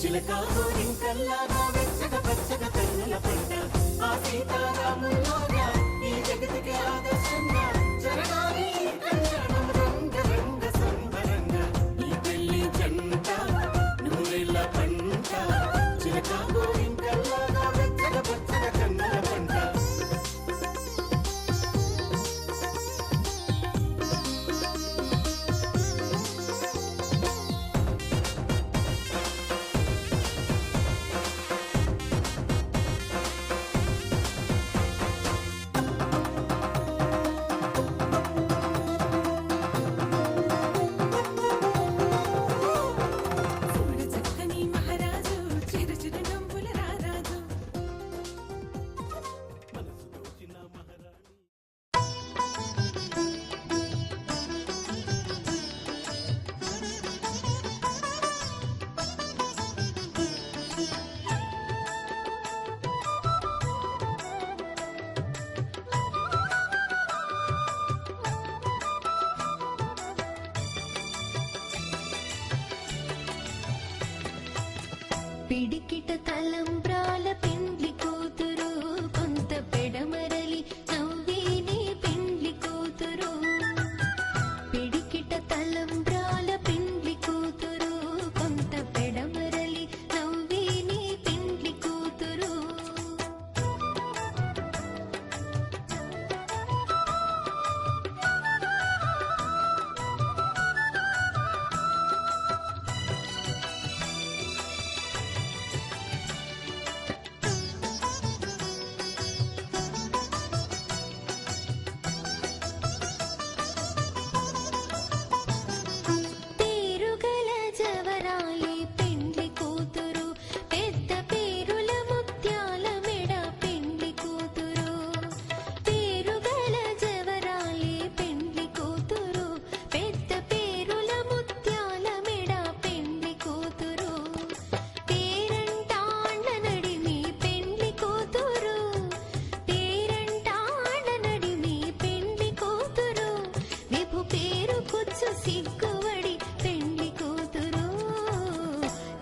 చిలక గోరింకల్లాగా వెచ్చగా పచ్చగా కన్నుల పంట ఆ సీతారాముల్లాగా ఈ జగతికి ఆదర్శంగా జరగాలి ఈ కళ్యాణం రంగ రంగ సంబరంగా ఈ పెళ్లి జంట నూరేళ్ల పంట చిలక గోరింకల్లాగా వెచ్చగా పచ్చగా కన్నుల పంట పిడికిట తలంబ్రాల పెండ్లి కూతురు కొంత పెడమరలి నవ్వేనే పెండ్లి కూతురు పిడికిట తలంబ్రాల పెండ్లి కూతురు కొంత పెడమరలి నవ్వేనే పెండ్లి కూతురు పేరుగల జవరాలి పెండ్లి కూతురు పెద్ద పేరుల ముత్యాల మెడ పెండ్లి కూతురు పేరుగల జవరాలి పెండ్లి కూతురు పెద్ద పేరుల ముత్యాల మెడ పెండ్లి కూతురు పేరంటాండ్ల నడిమి పెండ్లి కూతురు పేరంటాండ్ల నడిమి పెండ్లి కూతురు విభు పేరు కుచ్చు సిగ్గువడి పెండ్లి కూతురు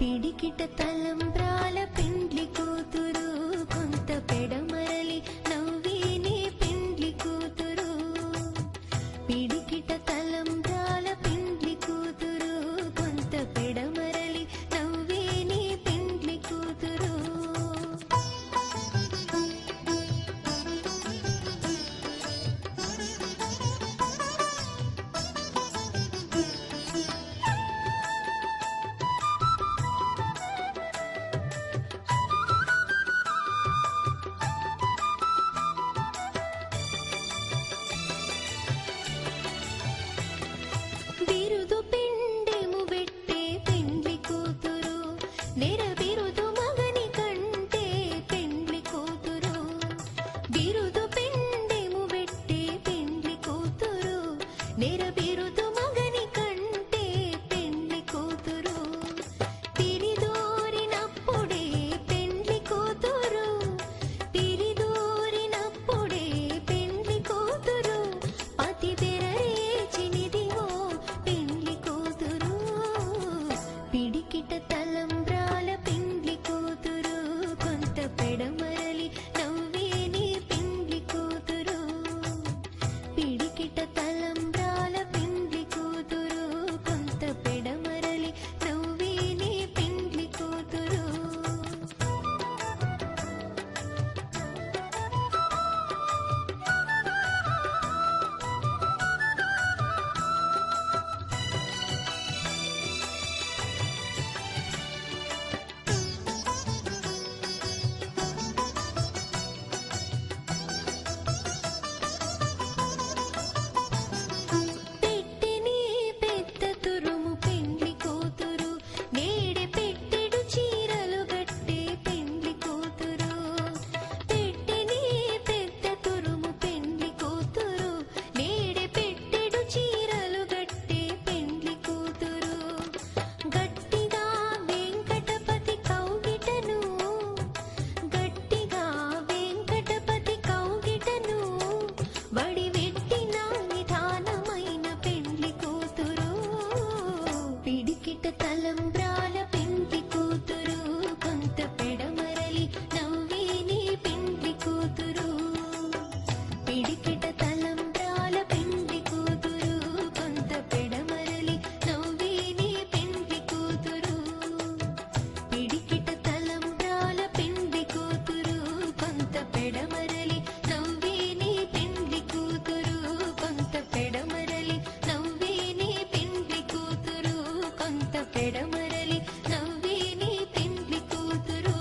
పిడికిట తలంబ్రాల పెండ్లి కూతురు కొంత పెడమరలి నవ్వేనే పెండ్లి కూతురు పిడికిట తలంబ్రాల పెండ్లి కూతురు కొంత పెడమరలి నవ్వేనే పెండ్లి కూతురు బిరుదు పిండెము పెట్టే పెండ్లి కూతురు నెర బిరుదు మగని కంటే పెండ్లి కూతురు బిరుదు పిండెము పెట్టే పెండ్లి కూతురు నెర బిరుదు మగని కంటే పెండ్లి కూతురు తిరిదోరినప్పుడే పెండ్లి కూతురు తిరిదోరినప్పుడే పెండ్లి కూతురు పతి బెరరేచినిదివో పెండ్లి కూతురు పిడికిట తలంబ్రాల పెండ్లి కూతురు కొంత పెడమరలి నవ్వేనే పెండ్లి కూతురు పిడికిట తలంబ్రాల పెండ్లి కూతురు కొంత పెడమరలి నవ్వేనే పెండ్లి కూతురు పెట్టెనే పెద్ద తురుము పెండ్లి కూతురు నేడే పెట్టెడు చీరలు గట్టే పెండ్లి కూతురు పెట్టెనే పెద్ద తురుము పెండ్లి కూతురు నేడే పెట్టెడు చీరలు గట్టే పెండ్లి కూతురు గట్టిగా వెంకటపతి కౌగిటను గట్టిగా వెంకటపతి కౌగిటను వడివెట్టిన నిధానమైన పెండ్లి కూతురు పిడికిట తలంబ్రాల పెండ్లి కూతురు కొంత పెడమరలి నవ్వేనే పెండ్లి కూతురు పిడికిట తలంబ్రాల పెండ్లి కూతురు కొంత పెడమరలి నవ్వేనే పెండ్లి కూతురు పిడికిట తలంబ్రాల పెండ్లి కూతురు కొంత పెడమరలి నవ్వేనే పెండ్లి కూతురు కొంత పెడమరలి నవ్వేనే పెండ్లి కూతురు కొంత పెడమరలి నవ్వేనే పెండ్లి కూతురు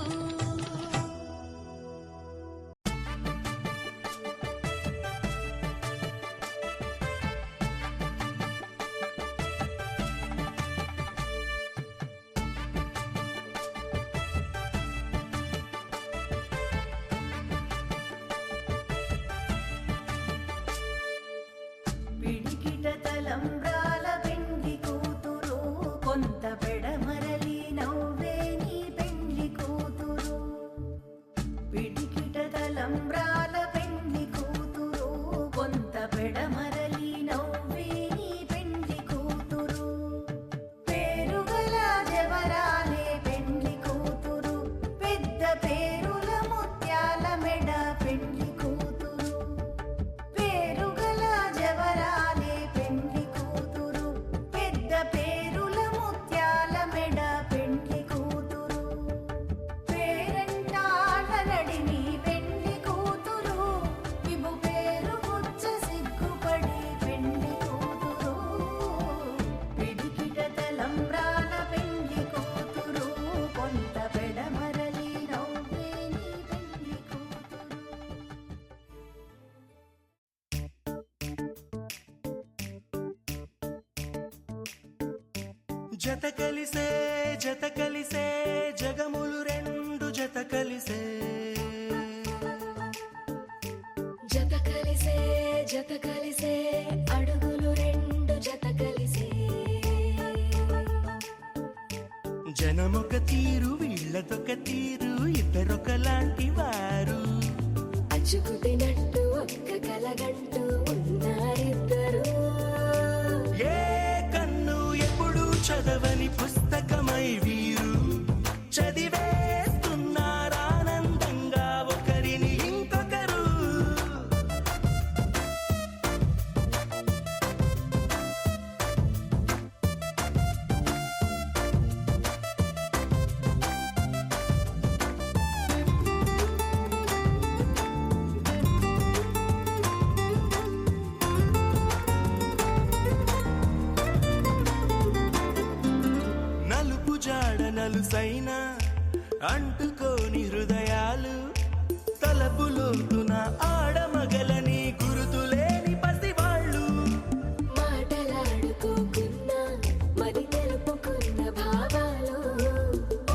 పిడికిట తలంబ్రాల పెండ్లి కూతురు కొంత పెడమరలి నవ్వేని పెండ్లి కూతురు పిడికిట తలంబ్రాల పెండ్లి కూతురు కొంత పెడమరలి నవ్వేని పెండ్లి కూతురు పేరుగల జవరాలే పెండ్లి కూతురు జత కలిసే జగములు రెండు జత కలిసే జత కలిసే అడుగులు రెండు జత కలిసే జనమొక తీరు వీళ్ళదొక తీరు ఇద్దరొకలాంటి వారు అచ్చుకుతినట్టు ఒక్క కలగంటూ ఉన్నారిద్దరు ఏ కన్ను ఎప్పుడు చదవని పుస్తకమై వీరు చదివేస్తున్నారానందంగా ఒకరిని ఇంకొకరు నలుపు జాడ నలుసైన అంటుకోని హృదయాలు తలపులోతున ఆడమగలని గురుతులేని పసివాళ్ళు మాటలాడుకోకున్నా మరి తెలుపుకున్న భావాలు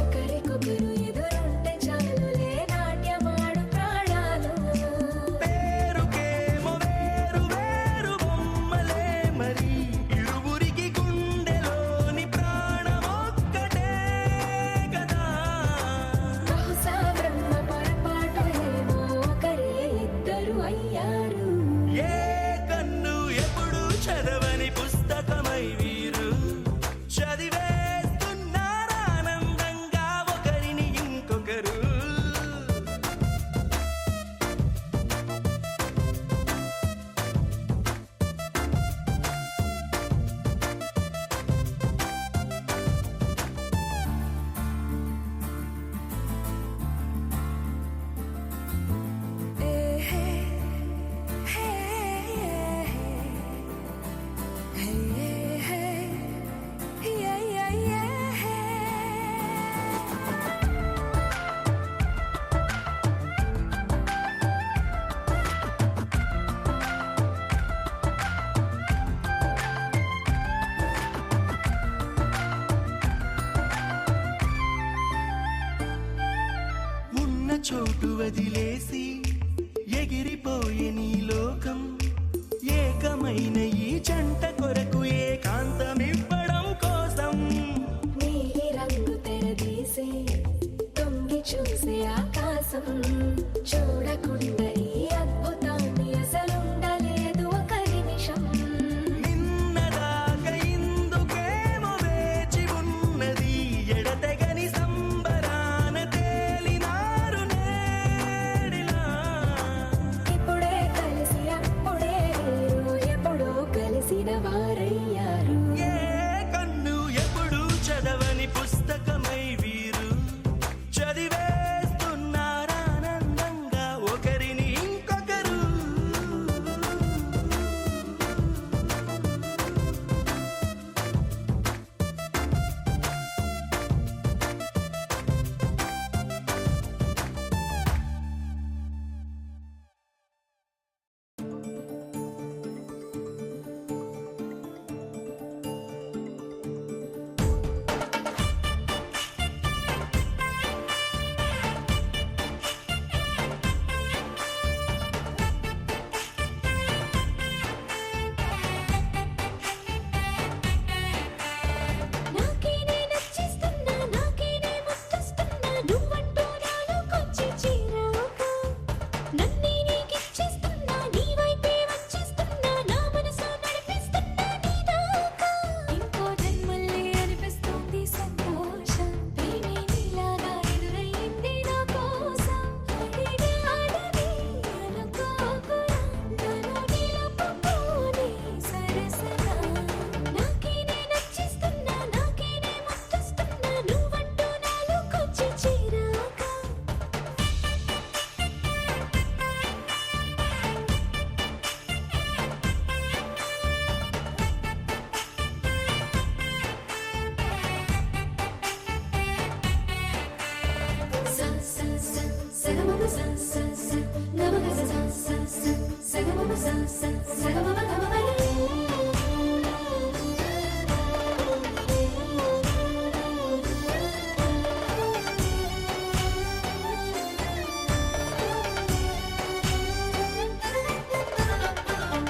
ఒకరికొకరు ఎదురుంటే చాలులే నాట్యమాడు ప్రాణాలు పేరుకేమో వేరు వేరు బొమ్మలే మరి ఇరువురికి గుండెలోని ప్రాణమొక్కటే కదా బహుశా బ్రహ్మ పొరపాటు ఏమో ఒకరే ఇద్దరు అయ్యారు ఏ కన్ను ఎప్పుడు చదవని పుస్తకమై వీరు చదివేస్తున్నారానందంగా ఒకరిని ఇంకొకరు ఉన్న చోటు వదిలేసి ఎగిరిపోయే నీ లోకం ఏకమైన ఈ జంట కొరకు ఏకాంతమివ్వడం కోసం నీలి రంగు తెరదీసే తొంగి చూసే ఆకాశం చూడకుండా ఈ అద్భుతాన్ని అసలుండలేదు ఒక నిమిషం నిన్నదాకా ఇందుకేమో వేచి ఉన్నది ఎడతెగని సంబరాన తేలినారు నేడిలా ఇప్పుడే కలిసి అప్పుడే వీరు ఎప్పుడో కలిసిన వారయ్యారు ఏ కన్ను ఎప్పుడు చదవని పుస్తకమై వీరు చదివేస్తున్నారానందంగా ఒకరిని ఇంకొకరు నాకే నే నచ్చిస్తున్నా నాకే నే ముచ్చస్తున్నా నువ్వంటూ నాలోకొచ్చి చేరాక నన్నే నీకిచ్చేస్తున్నా నీ వైపే వచ్చేస్తున్నా నా మనసు నడిపిస్తున్నా నీ దాకా ఇంకో జన్మల్లే అనిపిస్తుంది సంతోషం ప్రేమే నీలాగా ఎదురయ్యింది నా కోసం అడిగాడని అనుకోకురా నన్ను నిలుపుకోని సరసగా నాకే నే నచ్చిస్తున్నా నాకే నే ముచ్చస్తున్నా నువ్వంటూ నాలోకొచ్చి చేరాక sa sa sa sa ga ma ma sa sa sa ga ma ga sa sa sa sa ga ma ma sa sa sa ga ma ma ga ma ma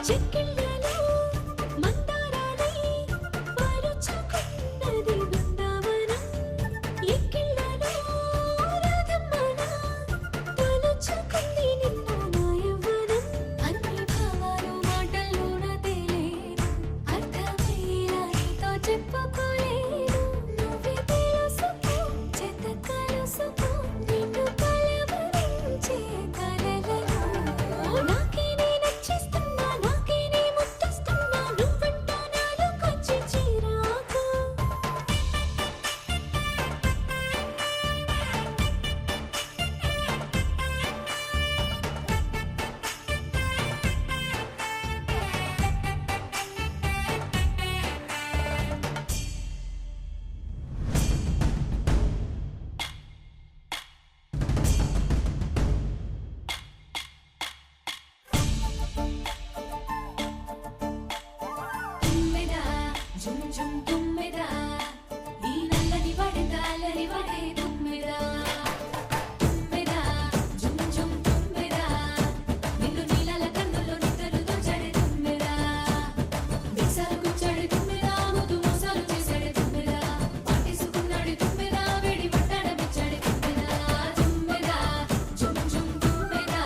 చెక్కిళ్ళలో మందారాలై పరుచుకున్నది Brindavanam. ఎక్కిళ్ళలో రాధమ్మన తలుచుకుంది నిన్ను నా యవ్వనం. అన్ని భావాలు మాటల్లోన తేలేను, అర్థమయ్యేలా నీతో చెప్పుకోలేను. నువ్వే తెలుసుకో, చేత కలుసుకో, నిన్ను కలవరించే కలలలో. నాకే నే నచ్చేస్తున్నా, నాకే నే ముద్దస్తున్నా, నువ్వంటా నాలోకొచ్చి చిరాకు. తుమ్మెదా జుమ్ జుమ్ తుమ్మెదా, ఈ నల్లని వడగాలని వడే తుమ్మెదా. తుమ్మెదా జుమ్ జుమ్ తుమ్మెదా, నిన్ను నీలాల కన్నుల్లో నిద్రలు దోచాడే తుమ్మెదా. దేశాలు కూర్చాడే తుమ్మెదా, ముద్దు మోసాలు చేశాడే తుమ్మెదా. పాటేసుకున్నాడే తుమ్మెదా, వేడి పట్టాడమిచ్చాడే తుమ్మెదా. తుమ్మెదా జుమ్ జుమ్ తుమ్మెదా,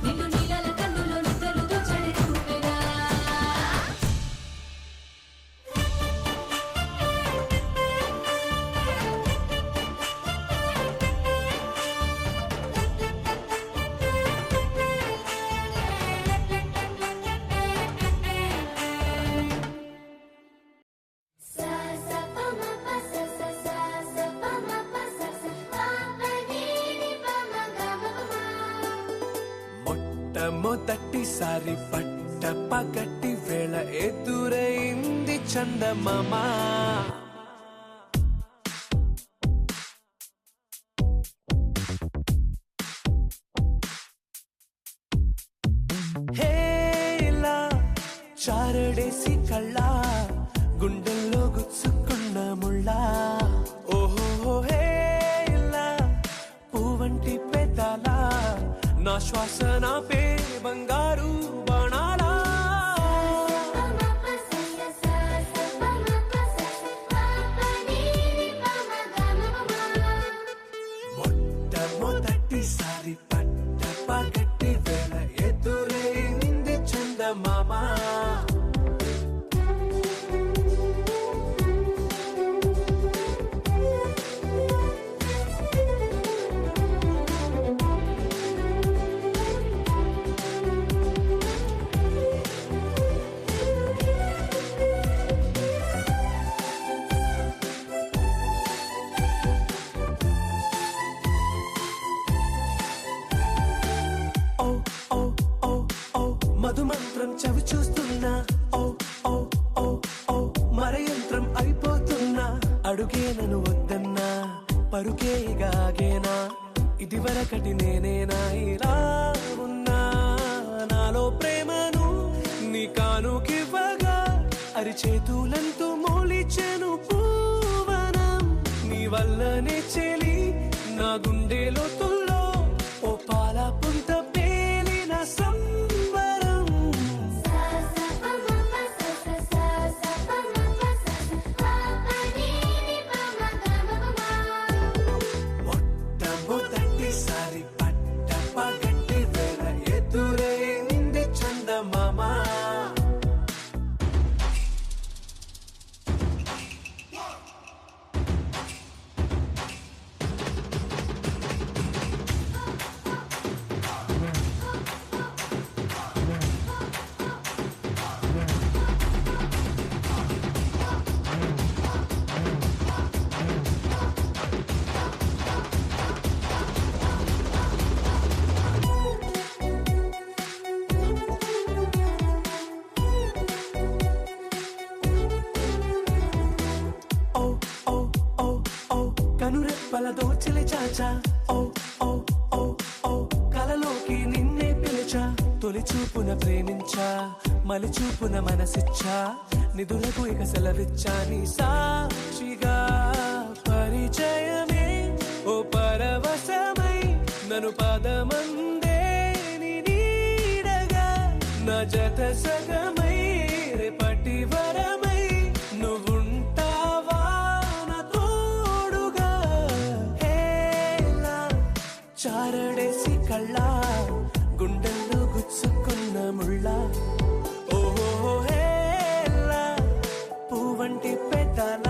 నిన్ను నీలాల కన్నుల్లో నిద్రలు దోచాడే తుమ్మెదా. Sa sa pa ma pa sa sa sa sa pa ma pa sa sa pa pa ni ni pa ma ga ma pa ma. మొట్టమొదటిసారి పట్ట పగటి వేళ ఎదురైంది చందమామ. హేలా చారడేసి కళ్ళ గుండెల్లో గుచ్చుకున్న ముళ్ళ. ఓహో హేలా పువ్వంటి పెదాల నా శ్వాస నాపే బంగారు బాణాలా. Pa ma pa sa sa sa sa pa ma pa sa sa pa pa ni ni pa ma ga ma pa ma. మొట్టమొదటిసారి పట్ట పగటి వేళ ఎదురైంది చందమామ. ఓ ఓ ఓ ఓ మధుమంత్రం చవి చూస్తున్నా. ఓ ఓ ఓ ఓ మరయంత్రం అయిపోతున్నా. అడుగే నన్ను వద్దన్నా, పరుకే గాగేనా, ఇది వరకటి నేనేనా ఇలా ఉన్నా. నాలో ప్రేమను నీ కానుకివ్వగా అరిచేతులంటూ మోలిచెను పూవనం. నీ వల్లనే చెలి నా గుండెలో తుల్లో ఓ పాల పుంత పేలిన సంబరం. Sa sa pa ma pa sa sa sa sa pa ma pa sa sa pa pa ni ni pa ma ga ma pa ma. మొట్టమొదటిసారి పట్ట పగటి వేళ ఎదురైంది చందమామ. ఓ ఓ ఓ ఓ కనురెప్పల దోచిలి చాచా. ఓ ఓ ఓ ఓ కలలోకి నిన్నే పిలిచా. తొలి చూపున ప్రేమించా, మలి చూపున మనసిచ్చా. నిధులకు ఇక సెలవిచ్చా. నీ సాక్షిగా పరిచయమే ఓ పరవశమై నన్ను పదమందే నీ నీడగా నా జత సగమై రేపటి వరమై నువ్వుంటావా నా తోడుగా హేలా చారడేసి కళ్ళ గుండెల్లో గుచ్చుకున్న ముళ్ళ ఓహో హేలా పువ్వంటి పెద్దల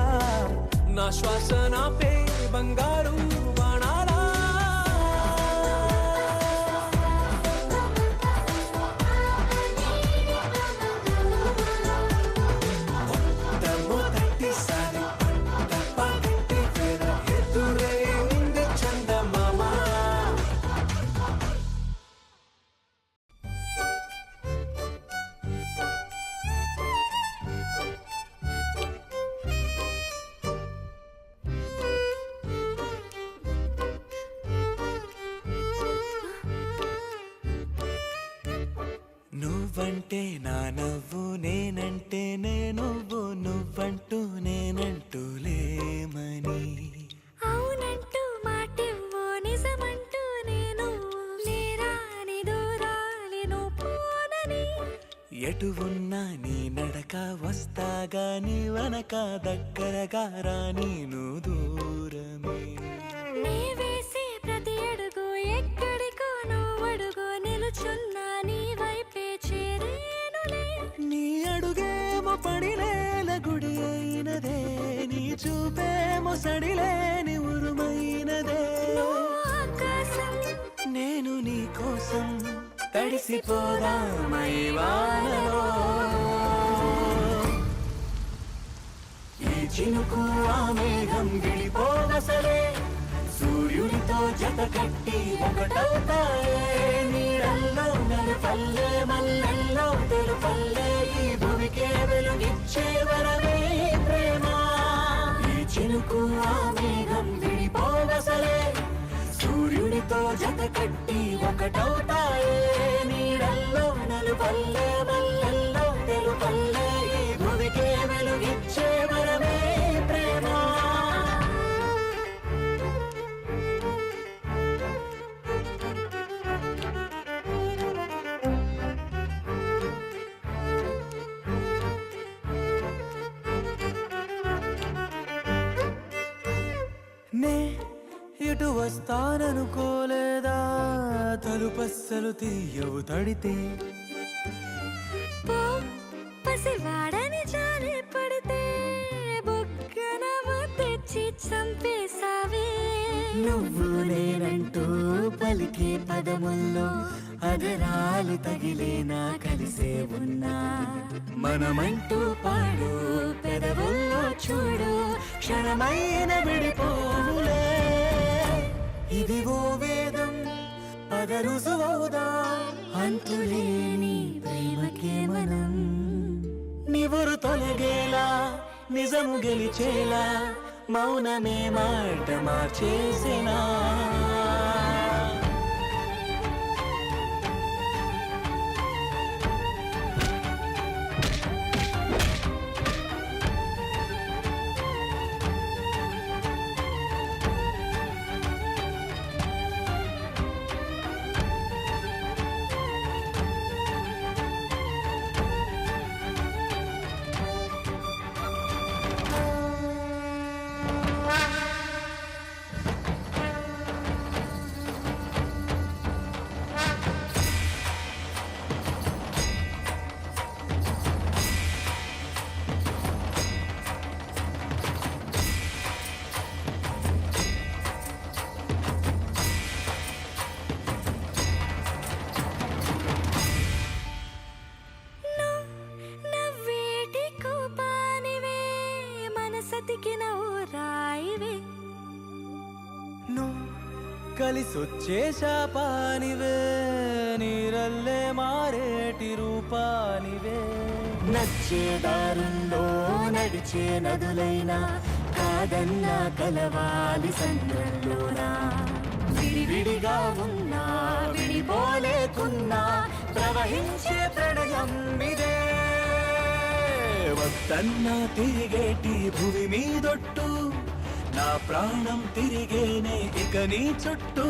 నా శ్వాస నాపే బంగారు బాణాలా దమ్ము తట్టిసారి తప్పగట్టి వేళ ఎదురైంది చందమామ నువ్వంటే నా నవ్వు నేనంటే నువ్వు నువ్వంటూ నేనంటూ లేమని అవునంటూ మాటివ్వు నిజమంటూ నేను లేరాని దూరాలను పోనని ఎటు ఉన్నా నీ నడక వస్తాగా నీ వనక దగ్గరగా రాని నువ్వు దూరమే నీ వేసే ప్రతి అడుగు ఎక్కడికో నువ్వడుగు నిలుచున్నా నీ వైపే చేరేనులే నీ అడుగేమో పడిలేల గుడి అయినదే నీ చూపేమో సడిలేని ఉరుమైనదే ఆకాశం నేను నీ కోసం తడిసిపోదామై వానలో ఈ చినుకు ఆ మేఘం విడిపోవసలే సూర్యుడితో జత కట్టి ఒకటవుతాయే నీడల్లో నలుపల్లె మల్లెల్లో తెలుపల్లె ఈ భూమికే వెలుగిచ్చే వరమే ప్రేమ ఈ చినుకు ఆ మేఘం విడిపోవసలే సూర్యుడితో జత కట్టి ఒకటవుతాయే నీడల్లో నలుపల్లె మల్లెల్లో తెలుపల్లె ఈ భూమికే వెలుగిచ్చే వరమే ప్రేమ నే ఇటు వస్తాననుకోలేదా తలుపస్సలు తీయవు తడితే పో పసివాడని జాలి పడితే బొగ్గన తెచ్చి చంపేశావే నువ్వు నేనంటూ పలికే పదముల్లో అదరాలు తగిలేనా కలిసే ఉన్నా మనమంటూ పాడు పెదవుల్లో చూడు క్షణమైన విడిపోవులే ఇది ఓ వేదం పదరుసువవుదా అంతులేని ప్రేమకే మనం నివురు తొలగేలా నిజము గెలిచేలా మౌనమే మాట మార్చేసినా నవ్వేటి కోపానివే మనసతికిన ఓ రాయివే నువ్వు కలిసొచ్చే శాపానివే నీరల్లే మారేటి రూపానివే నచ్చే దారుల్లో నడిచే నదులైనా కాదన్నా కలవాలి సంద్రంలోనా విడివిడిగా ఉన్నా విడిపోలేకున్నా ప్రవహించే ప్రణయం ఇదే వద్దన్నా తిరిగేటి భూమి మీదొట్టు నా ప్రాణం తిరిగేనే ఇక నీ చుట్టూ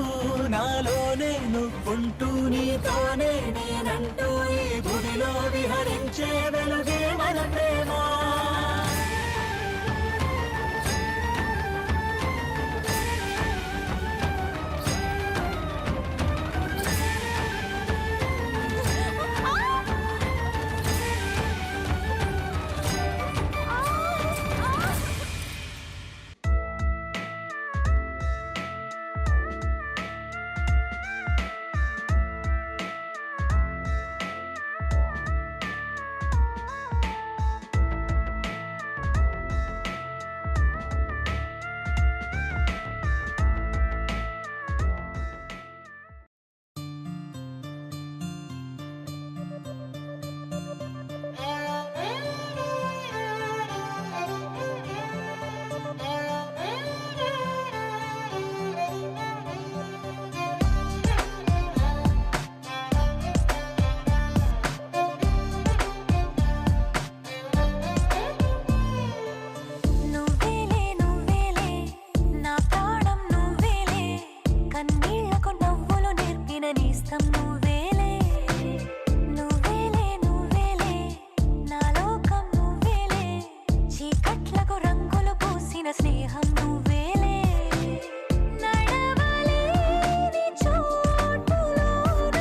నాలోనే నువ్వుంటూ నీతోనే నేనంటూ ఈ భూమి నీలో విహరించే వెలుగే మన ప్రేమ నువ్వేలే నువ్వేలే నా ప్రాణం నువ్వేలే కన్నీళ్లకు నవ్వులు నేర్పిన నేస్తం నువ్వేలే నువ్వేలే నువ్వేలే నా లోకం నువ్వేలే చీకట్లకు రంగులు పూసిన స్నేహం నువ్వేలే నడవలేని చోటులోన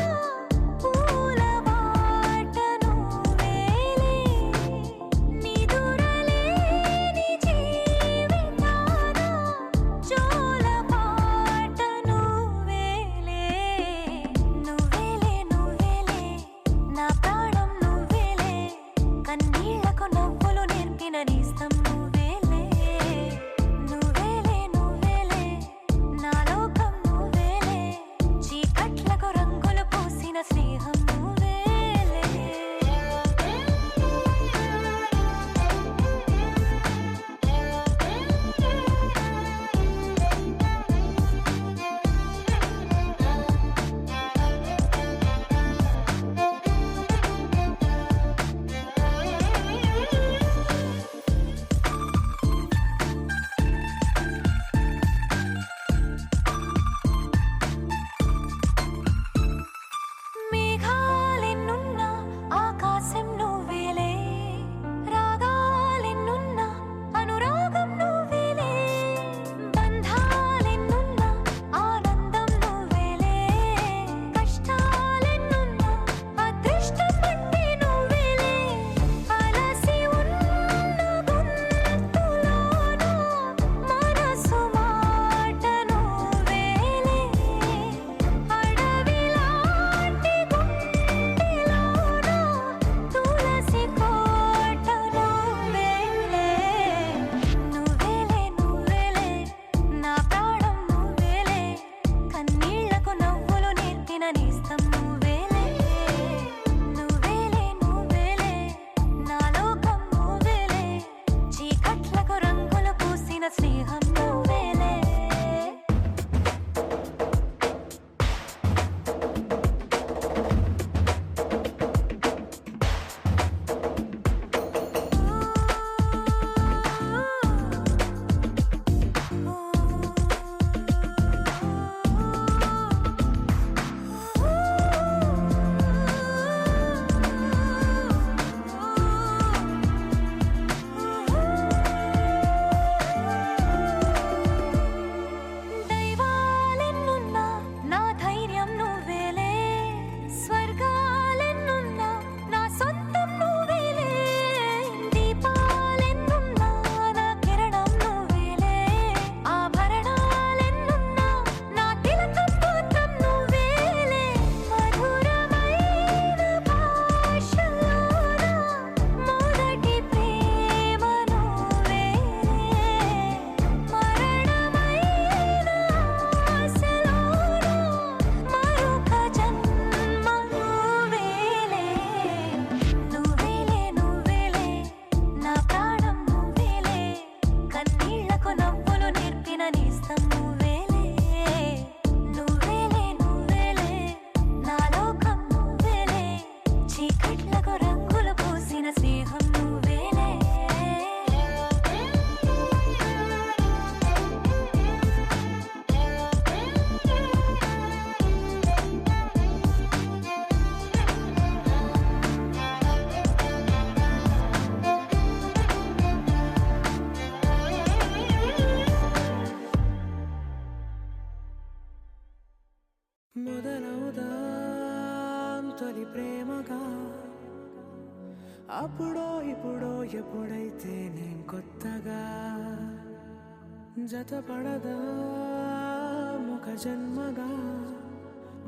పూల బాట నువ్వేలే నిదురలేని జీవితాన జోల పాట నువ్వేలే నువ్వేలే నువ్వేలే నా ప్రాణం నువ్వేలే కన్నీళ్లకు నవ్వులు నేర్పిన నేస్తం నువ్వేలే నువ్వేలే నువ్వేలే నా లోకం నువ్వేలే చీకట్లకు రంగులు పూసిన స్నేహం నువ్వేలే మేఘాలెన్నున్నా ఆకాశం నువ్వేలే రాగాలెన్నున్నా అనురాగం నువ్వేలే బంధాలెన్నున్నా ఆనందం నువ్వేలే కష్టాలెన్నున్నా అదృష్టం అంటే నువ్వేలే అలసి ఉన్న గొంతులోన మనసు మాట నువ్వేలే అడవిలాంటి గుండెలోన తులసి కోట నువ్వేలే నువ్వేలే నువ్వేలే నా ప్రాణం నువ్వేలే కన్నీళ్లకు నవ్వులు నేర్పిన నేస్తం నువ్వేలే నువ్వేలే నువ్వేలే నా లోకం నువ్వేలే చీకట్లకు రంగులు పూసిన స్నేహం నువ్వేలే అది ప్రేమగా. అప్పుడో ఇప్పుడో ఎప్పుడైతే నేను కొత్తగా జతపడదా ముఖ జన్మగా.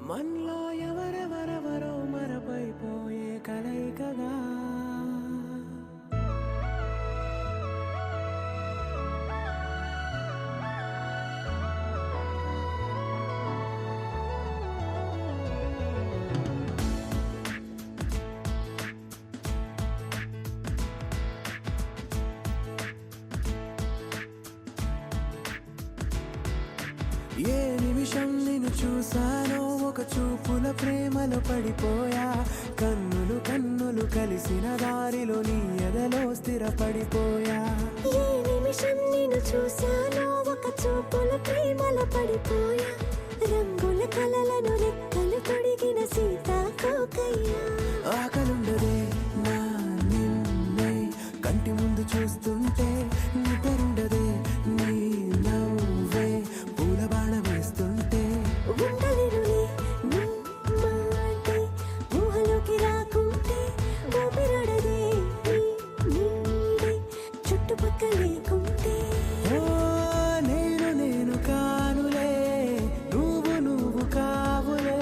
మనలో ఎవరెవరెవరో మరపైపోయే కలయికగా. ఏ నిమిషం నిన్ను చూసానో ఒక చూపుల ప్రేమలో పడిపోయా. కన్నులు కన్నులు కలిసిన దారిలో నీ ఎదలో స్థిరపడిపోయా. ఏ నిమిషం నిన్ను చూశానో ఒక చూపుల ప్రేమలో పడిపోయా. రంగుల కలలను రెక్కలు తొడిగిన సీతాకోకయ్యా. ఆకలుండదే నా నిన్నే కంటి ముందు చూస్తుంటే. నిద్రుండదే నీ నవ్వే పూల బాణ వేస్తుంటే. ఉండలేనులే నీ మాటే ఊహలోకి రాకుంటే. ఊపిరాడదే నీ నీడే చుట్టుపక్కల లేకుంటే. ఓ నేను నేను కానులే నువ్వు నువ్వు కావులే.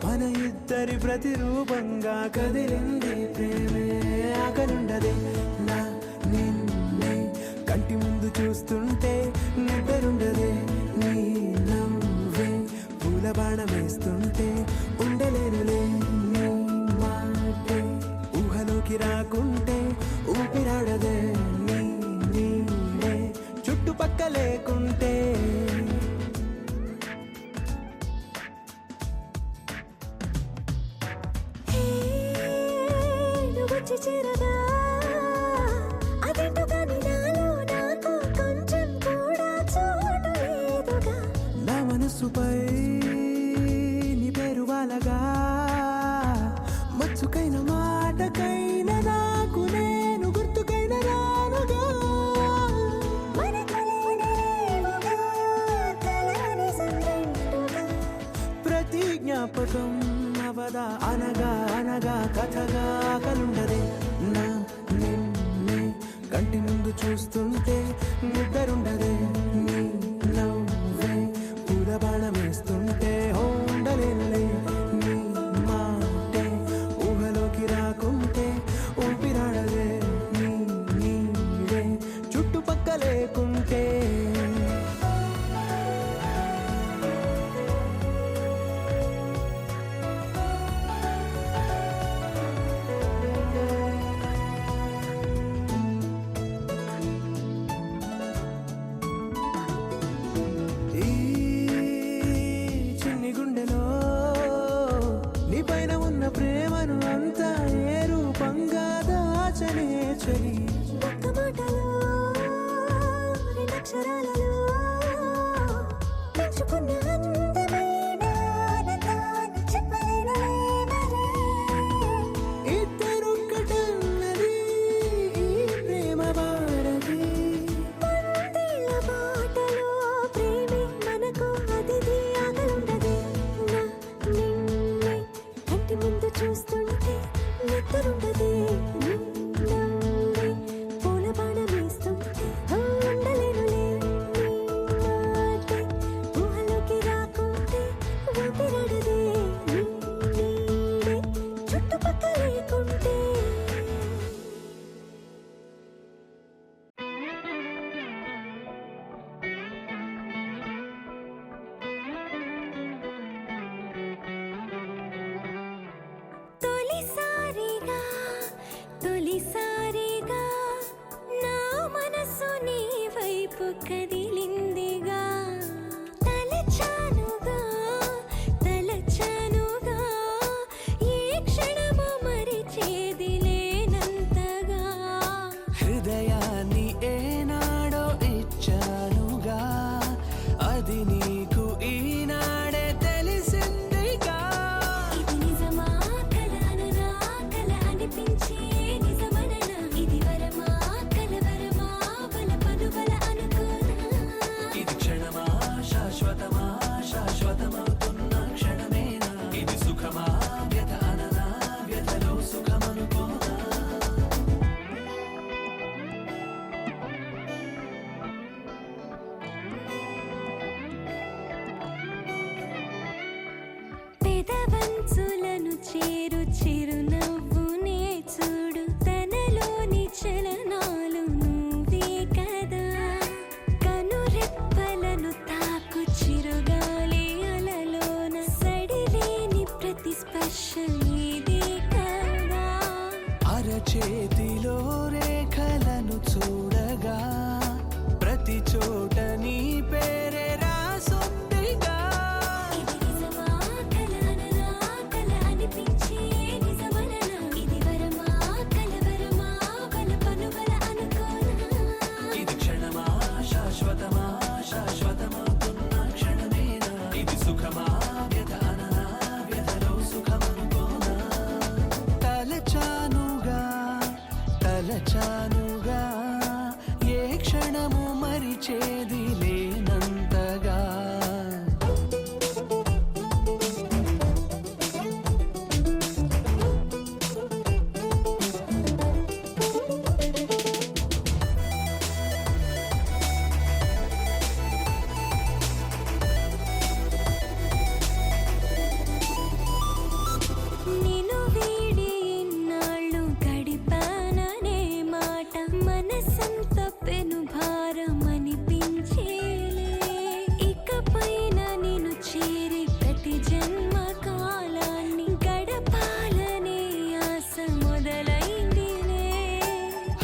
మన ఇద్దరి ప్రతిరూపంగా కదిలింది ప్రేమే. ఆకలుండదే నా నిన్నే కంటి ముందు చూస్తుంటే. నిద్రుండదే నీ నవ్వే పూల బాణ వేస్తుంటే. ఉండలేనులే నీ మాటే ఊహలోకి రాకుంటే. ఊపిరాడదే నీ నీడే చుట్టుపక్క లేకుంటే. హే నువ్వు వచ్చి చేరగా అదేంటో కానీ నాలో నాకు కొంచెం కూడా చోటు లేదుగా. నా మనసుపై నీ పేరు వాలగా. మచ్చుకైన మాటకైన నాకు నేను గుర్తుకైన రానుగా. మనకులేనిరేవుగా కలని సంగంటుగా. ప్రతి జ్ఞాపకం అవదా అనగా అనగా కథగా. కలుండదే నా నిన్నే కంటి ముందు చూస్తుంటే. నిద్రుండదే నీ నవ్వే పూల బాణ వేస్తుంటే. ఉండలేనులే నీ మాటే ఊహలోకి రాకుంటే. ఊపిరాడదే నీ నీడే చుట్టుపక్క లేకుంటే. స్పర్శ నీదే కదా అరచేతిలో రేఖలను చూడగా ప్రతి చోట నీ పేరే రాసుందిగా ఇది నిజమా కలననా కల అనిపించే నిజమననా ఇది వరమా కలవరమా వలపను వల అనుకోనా ఇది క్షణమా శాశ్వతమా శాశ్వతమవుతున్న క్షణమేనా ఇది సుఖమా వ్యధననా వ్యధలో సుఖమనుకోనా తలచానుగా తలచానుగా ఏ క్షణము మరిచేది లేనంతగా నిన్ను వీడి ఎన్నాళ్ళు గడిపాననే మాట మనసంత పెను భారమనిపించేలే ఇకపైన నిన్ను చేరి ప్రతి జన్మ కాలాన్ని గడపాలనే ఆశ మొదలైందిలే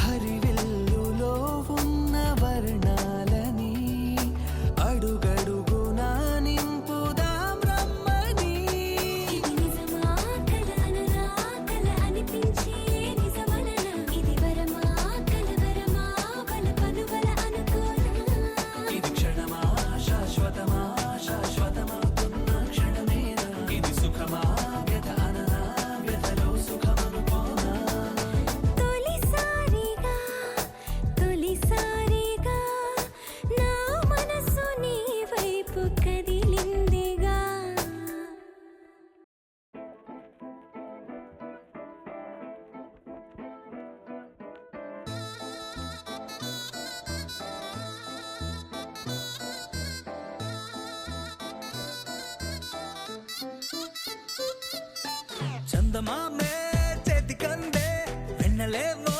హరివిల్లులో ఉన్న వర్ణాలని అడుగడుగునా నింపుదాం రమ్మని ఇది నిజమా కలననా కల అనిపించే నిజమననా ఇది వరమా కలవరమా వలపను వల అనుకోనా ఇది క్షణమా శాశ్వతమా శాశ్వతమవుతున్న క్షణమేనా ఇది సుఖమా వ్యధననా వ్యధలో సుఖమనుకోనా తొలిసారిగా తొలిసారిగా నా మనసు నీ వైపు కదిలిందిగా చందమామే చేతికందే వెన్నలేమో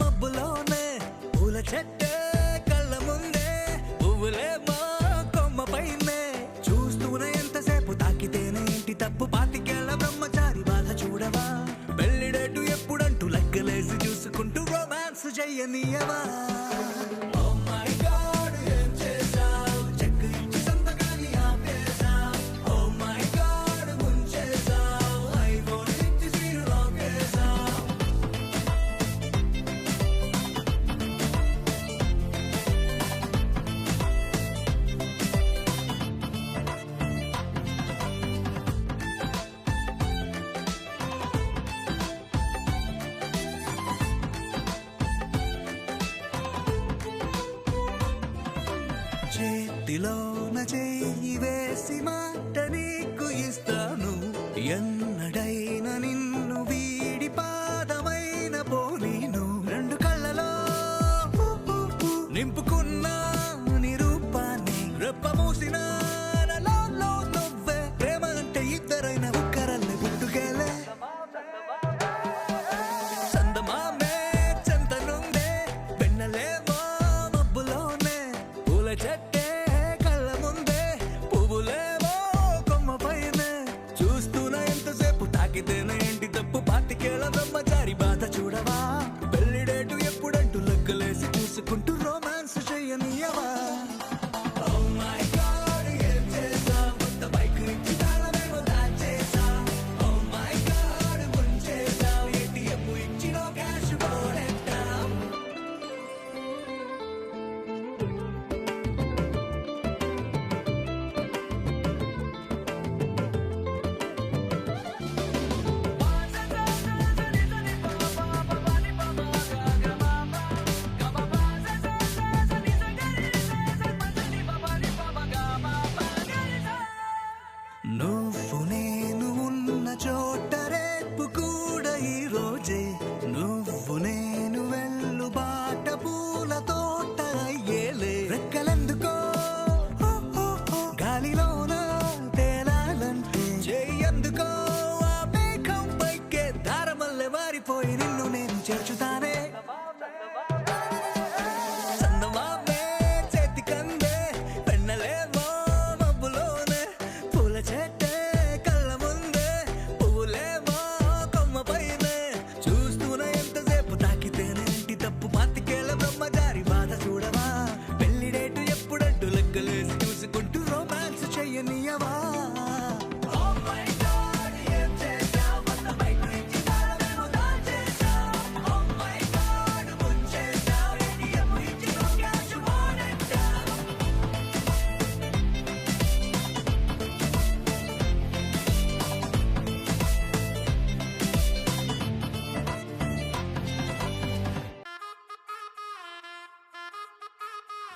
మబ్బులోనే పూల చెట్టే కళ్ళ ముందే పువ్వులేమో కొమ్మ పైనే చూస్తూనే ఎంతసేపు తాకితేనే ఇంటి తప్పు పాతికేళ్ల బ్రహ్మచారి బాధ చూడవా పెళ్లిడేటు ఎప్పుడంటూ లెక్కలేసి చూసుకుంటూ రొమాన్స్ చెయ్యనీయవా Oh my God, ఏం చేశావ్? చెక్కు ఇచ్చి సంతకాన్ని ఆపేశావ్. Oh my God, ముంచేశావ్. ఐఫోన్ ఇచ్చి స్క్రీన్ లాక్ చేశావ్. చేతిలోన చెయ్యి వేసి మాట నీకు ఇస్తాను ఎన్నడైనా నిన్ను వీడి పాదమైన పోనీను రెండు కళ్ళలో నింపుకున్న నీ రూపాన్ని రెప్ప మూసిన నాలో నువ్వే ప్రేమ అంటే ఇద్దరైన ఒక్కరల్లే పుట్టుకేలే చందమామే చెంతనుందే వెన్నలేమో మబ్బులోనే పూల చెట్టే కళ్ళ ముందే పువ్వులేమో కొమ్మ పైనే చూస్తూనే ఎంతసేపు తాకితేనే ఏంటి తప్పు పాతికేళ్ల బ్రహ్మచారి బాధ చూడవా పెళ్లిడేటు ఎప్పుడంటూ లెక్కలేసి చూసుకుంటూ రొమాన్స్ చెయ్యనీయవా Oh my God, ఏం చేశావ్? కొత్త బైక్ నుంచి తాళమేమో దాచేశావ్. Oh my God, ముంచేశావ్. ATM ఇచ్చినో cash పోనెట్టావ్. నువ్వు నేను ఉన్న చోట రేపు కూడా ఈ రోజే నువ్వు నేను వెళ్ళు బాట పూల తోట అయ్యేలే రెక్కలెందుకో గాలిలోన తేలాలంటే చెయ్యందుకో ఆ మేఘం పైకే దారమల్లె మారిపోయి నిన్ను నేను చేర్చుతానే చందమామే చేతికందే వెన్నలేమో మబ్బులోనే పూల చెట్టే కళ్ళ ముందే పువ్వులే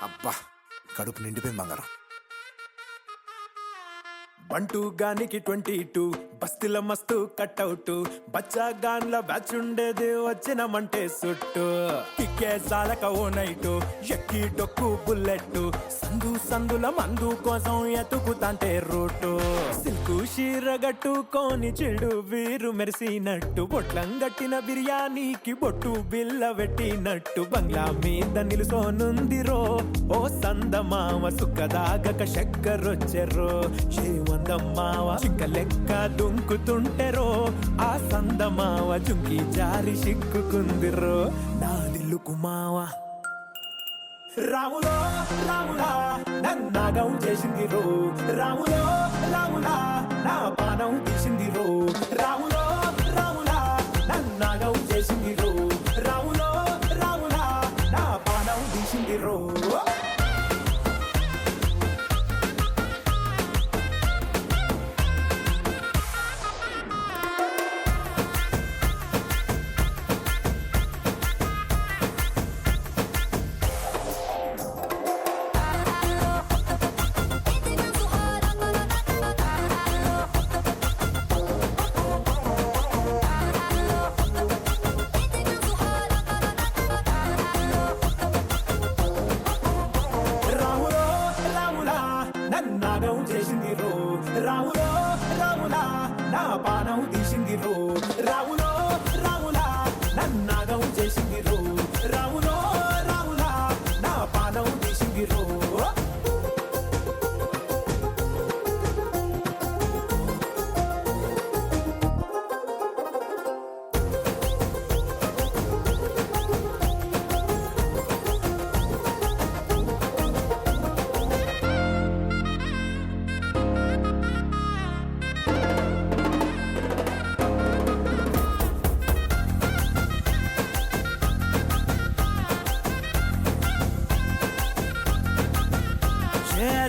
అబ్బా కడుపు నిండిపోయింది బంగారం. బంటూ గానికి 22 బస్తీల మస్తు కట్అవుట్ బచ్చా గాన్ల బ్యాచ్ ఉండేది వచ్చినమంటే సుట్టు కిక్కే సాలక ఓ నైటు ఎక్కి డొక్కు బుల్లెట్ సందుల మందు కోసం ఎతుకుతాంటే రూటు సిల్కు షీరగట్టుకోని చెడు వీరు మెరిసినట్టు బొట్లం గట్టిన బిర్యానీకి బొట్టు బిల్ల పెట్టినట్టు బంగ్లా మీద నిలుసోనుందిరో ఓ సందమామ సుక్కదాగక చక్కరొచ్చెరో శ్రీమందమ్మావ చింక లెక్క దుంకుతుంటెరో ఆ సందమావ చుంకి జారి సిక్కుకుందిరో నా దిల్లుకు మావా రాములో రాములా నన్నాగం చేసింది రో రాములో రాములా నా పానం తీసింది రో రాములో రాములా నన్నాగం చేసింది రో రాములో రాములా నా పానం తీసింది రో రాములో రాములా నన్నాగం చేసింది రో రాములో రాములా నా పానం తీసింది రో రాములో రాములా నన్నాగం చేసింది రో రాములో రాములా నా పానం తీసింది రో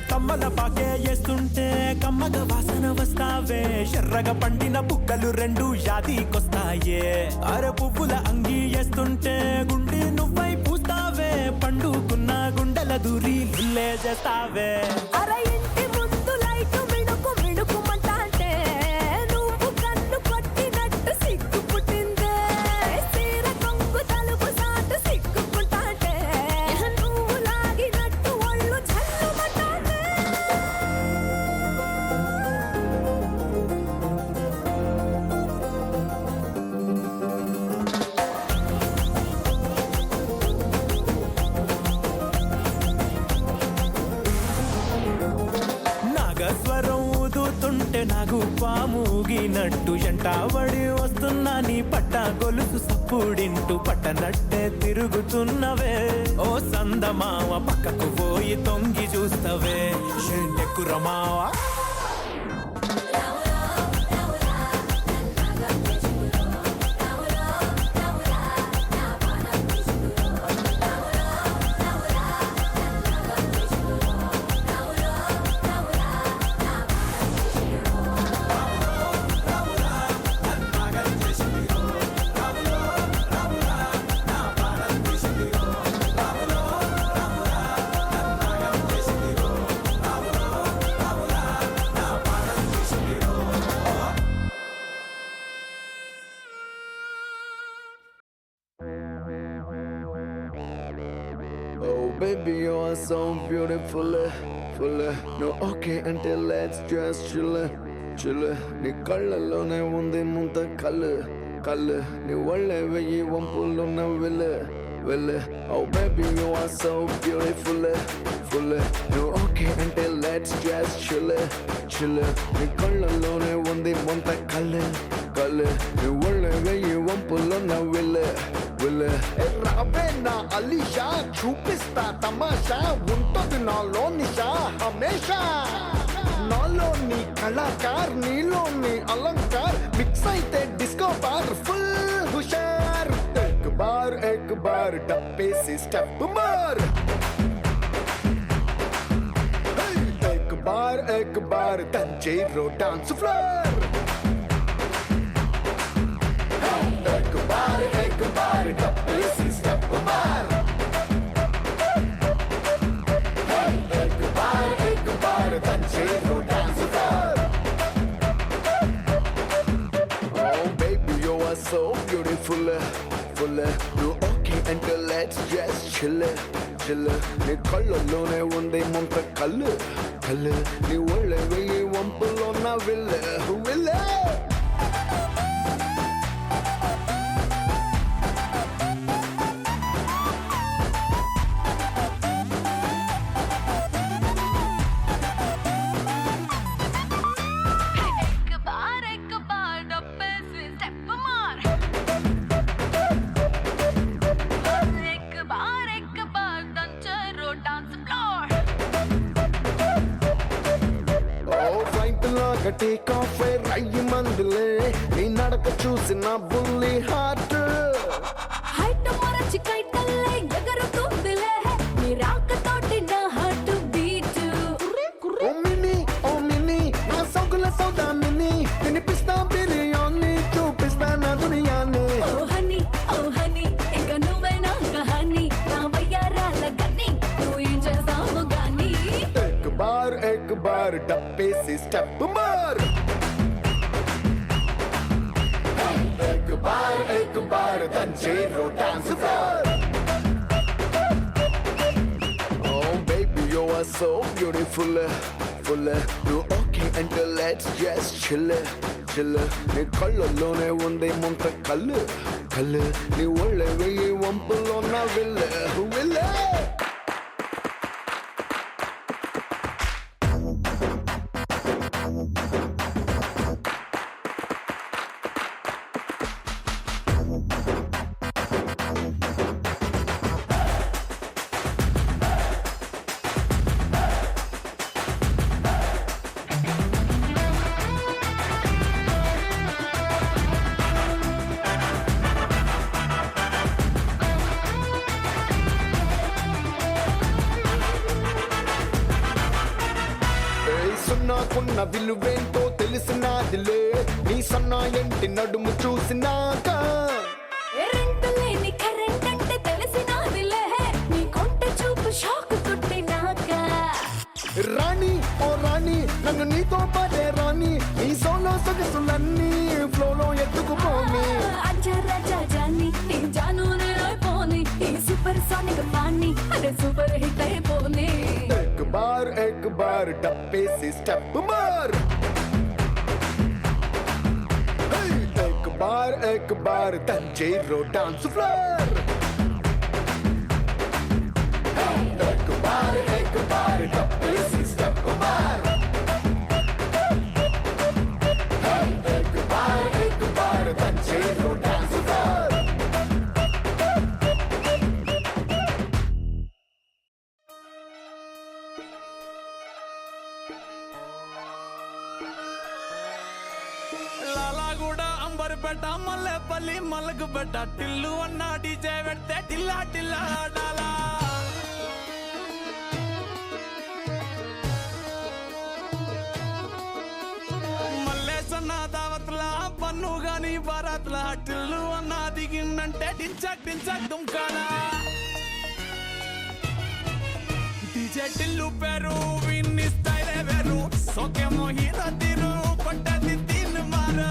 తమ్మల పాకే వేస్తుంటే కమ్మగ వాసన వస్తావే ఎర్రగా పండిన బుక్కలు రెండు యాదికొస్తాయే అర పువ్వుల అంగి వేస్తుంటే గుండె నువ్వై పూస్తావే పండుకున్న గుండెల దూరి లుల్లే చేస్తావే అర ఇంటి ముందు లైటు మిణుకు మిణుకుమంటాంటే నువ్వు కన్ను కొట్టినట్టు సిగ్గు పుట్టిందే సీర కొంగు తలుపు సాటు సిగ్గుకుంటాంటే నువ్వు లాగినట్టు ఒళ్ళు జల్లుమంటాంటే నాగస్వరం ఊదుతుంటే నాకు పాముగినట్టు ఎంటావడి వస్తున్నా నీ పట్ట గొలుసు సప్పుడింటూ పట్టనట్టే తిరుగుతున్నవే ఓ సందమావ పక్కకు పోయి తొంగి చూస్తవే షెండెక్కురమావా Oh baby, you are so beautiful, full. No okay until let's just chill, chill. నీ కళ్ళలోనే ఉంది ముంత కళ్ళు కళ్ళు నీ ఒళ్ళే వెయ్యి వంపులున్న will Oh baby, you are so beautiful, full. No okay until let's just chill, chill. నీ కళ్ళలోనే ఉంది ముంత కళ్ళు కళ్ళు నీ ఒళ్ళే వెయ్యి వంపులున్న విల్ రావే నా అలీషా చూపిస్తా తమాషా ఉంటుంది నాలో నిషా హమేషా నాలో నీ కళాకార్ నీలో నీ అలంకార్ మిక్స్ అయితే డిస్కో బార్ ఫుల్ హుషార్ एक बार डब्बे से स्टेप मार एक बार तंजीरो डांस फ्लोर एक बार डब्बे से स्टेप मार are so beautiful, full. You okay until let's just chill, chill. నీ కళ్ళలోనే ఉంది ముంత కళ్ళు, కళ్ళు. నీ ఒళ్ళే వెయ్యి వంపులో నా విల్ల, విల్ల. టేక్ ఆఫ్ రయ్యి మందులే నీ నడక చూసి నా బుల్లి హార్ట్ హైట్ మరచి కైటల్లే ఎగరుతుందిలే నీ రాక తోటి నా హార్ట్ బీట్ ఓ మినీ నా సౌకుల సౌదా మినీ వినిపిస్తా బిర్యానీ చూపిస్తా నా దునియాని ఓ హనీ ఇక నువ్వే నా కహాని నా వయ్యారాల గని నువ్వు ఏం చేస్తావు గాని एक बार डब्बे से स्टेप मार एक बार तंजेरो dance floor Oh baby you are so beautiful full you okay until let's just chill chill నీ కళ్ళలోనే ఉంది ముంత కళ్ళు కళ్ళు నీ ఒళ్ళే వెయ్యి వంపులో నా విల్ల విల్ల నాకున్న విలువేంటో తెలిసినాదిలే నీ సన్నా ఎంటి నడుము చూసినాక రెంటులేని కరెంట్ అంటే తెలిసినాదిలే నీ కొంట చూపు షాక్ కొట్టినాక రాణి ఓ రాణి నన్ను నీతో పాటే రాణి నీ సోలో సొగసులన్నీ ఫ్లోలో ఎత్తుకుపోని అజరా జాని నీ జానూనే అయిపోని ఈ సూపర్ సానిక్ పాని అదే సూపర్ హిట్ అయిపోని एक बार डब्बे से स्टेप मार एक बार तंजेरो डांस फ्लोर एक बार डब्बे से स्टेप मार एक बार तंजेरो डांस फ्लोर పెట్ట మల్లెపల్లి మల్లకు పెట్ట టిల్లు అన్న డీజే పెడితే టిల్లా టిల్లా ఆడాలా మల్లేసన్న దావత్ల పన్ను గాని భారత్ల టిల్లు అన్న దిగిందంటే డించక్ డించక్ దుంకాలా డీజే టిల్లు పేరు విన్ని స్టైల్ వేరు సోకేమో హీరో తీరు పట్టది తిన్ మారు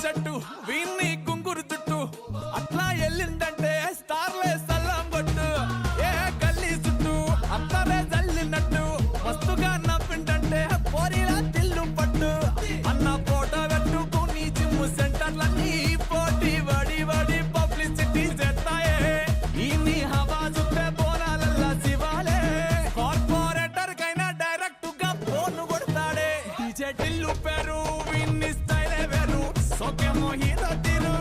షట్టు వీన్ని కుంగురు చుట్టూ అట్లా ఎల్లిందంటే స్టార్లే సల్లం కొట్టు ఏ గల్లీ చుట్టూ అత్తరే జల్లినట్టు మస్తుగా నవ్విందంటే పోరిలా తిల్లు పట్టు అన్న ఫోటో పెట్టుకుని జిమ్ సెంటర్లన్నీ పోటీ వడి వడి పబ్లిసిటీ చేస్తాయే ఈ హవా చూస్తే బోనాలల్లా శివాలే కార్పొరేటర్ కైనా డైరెక్ట్ గా ఫోన్ కొడతాడే డీజే డిజెటిల్ పేరు విన్ని స్టైల్ వేరు సోకేమో హీరో తీరు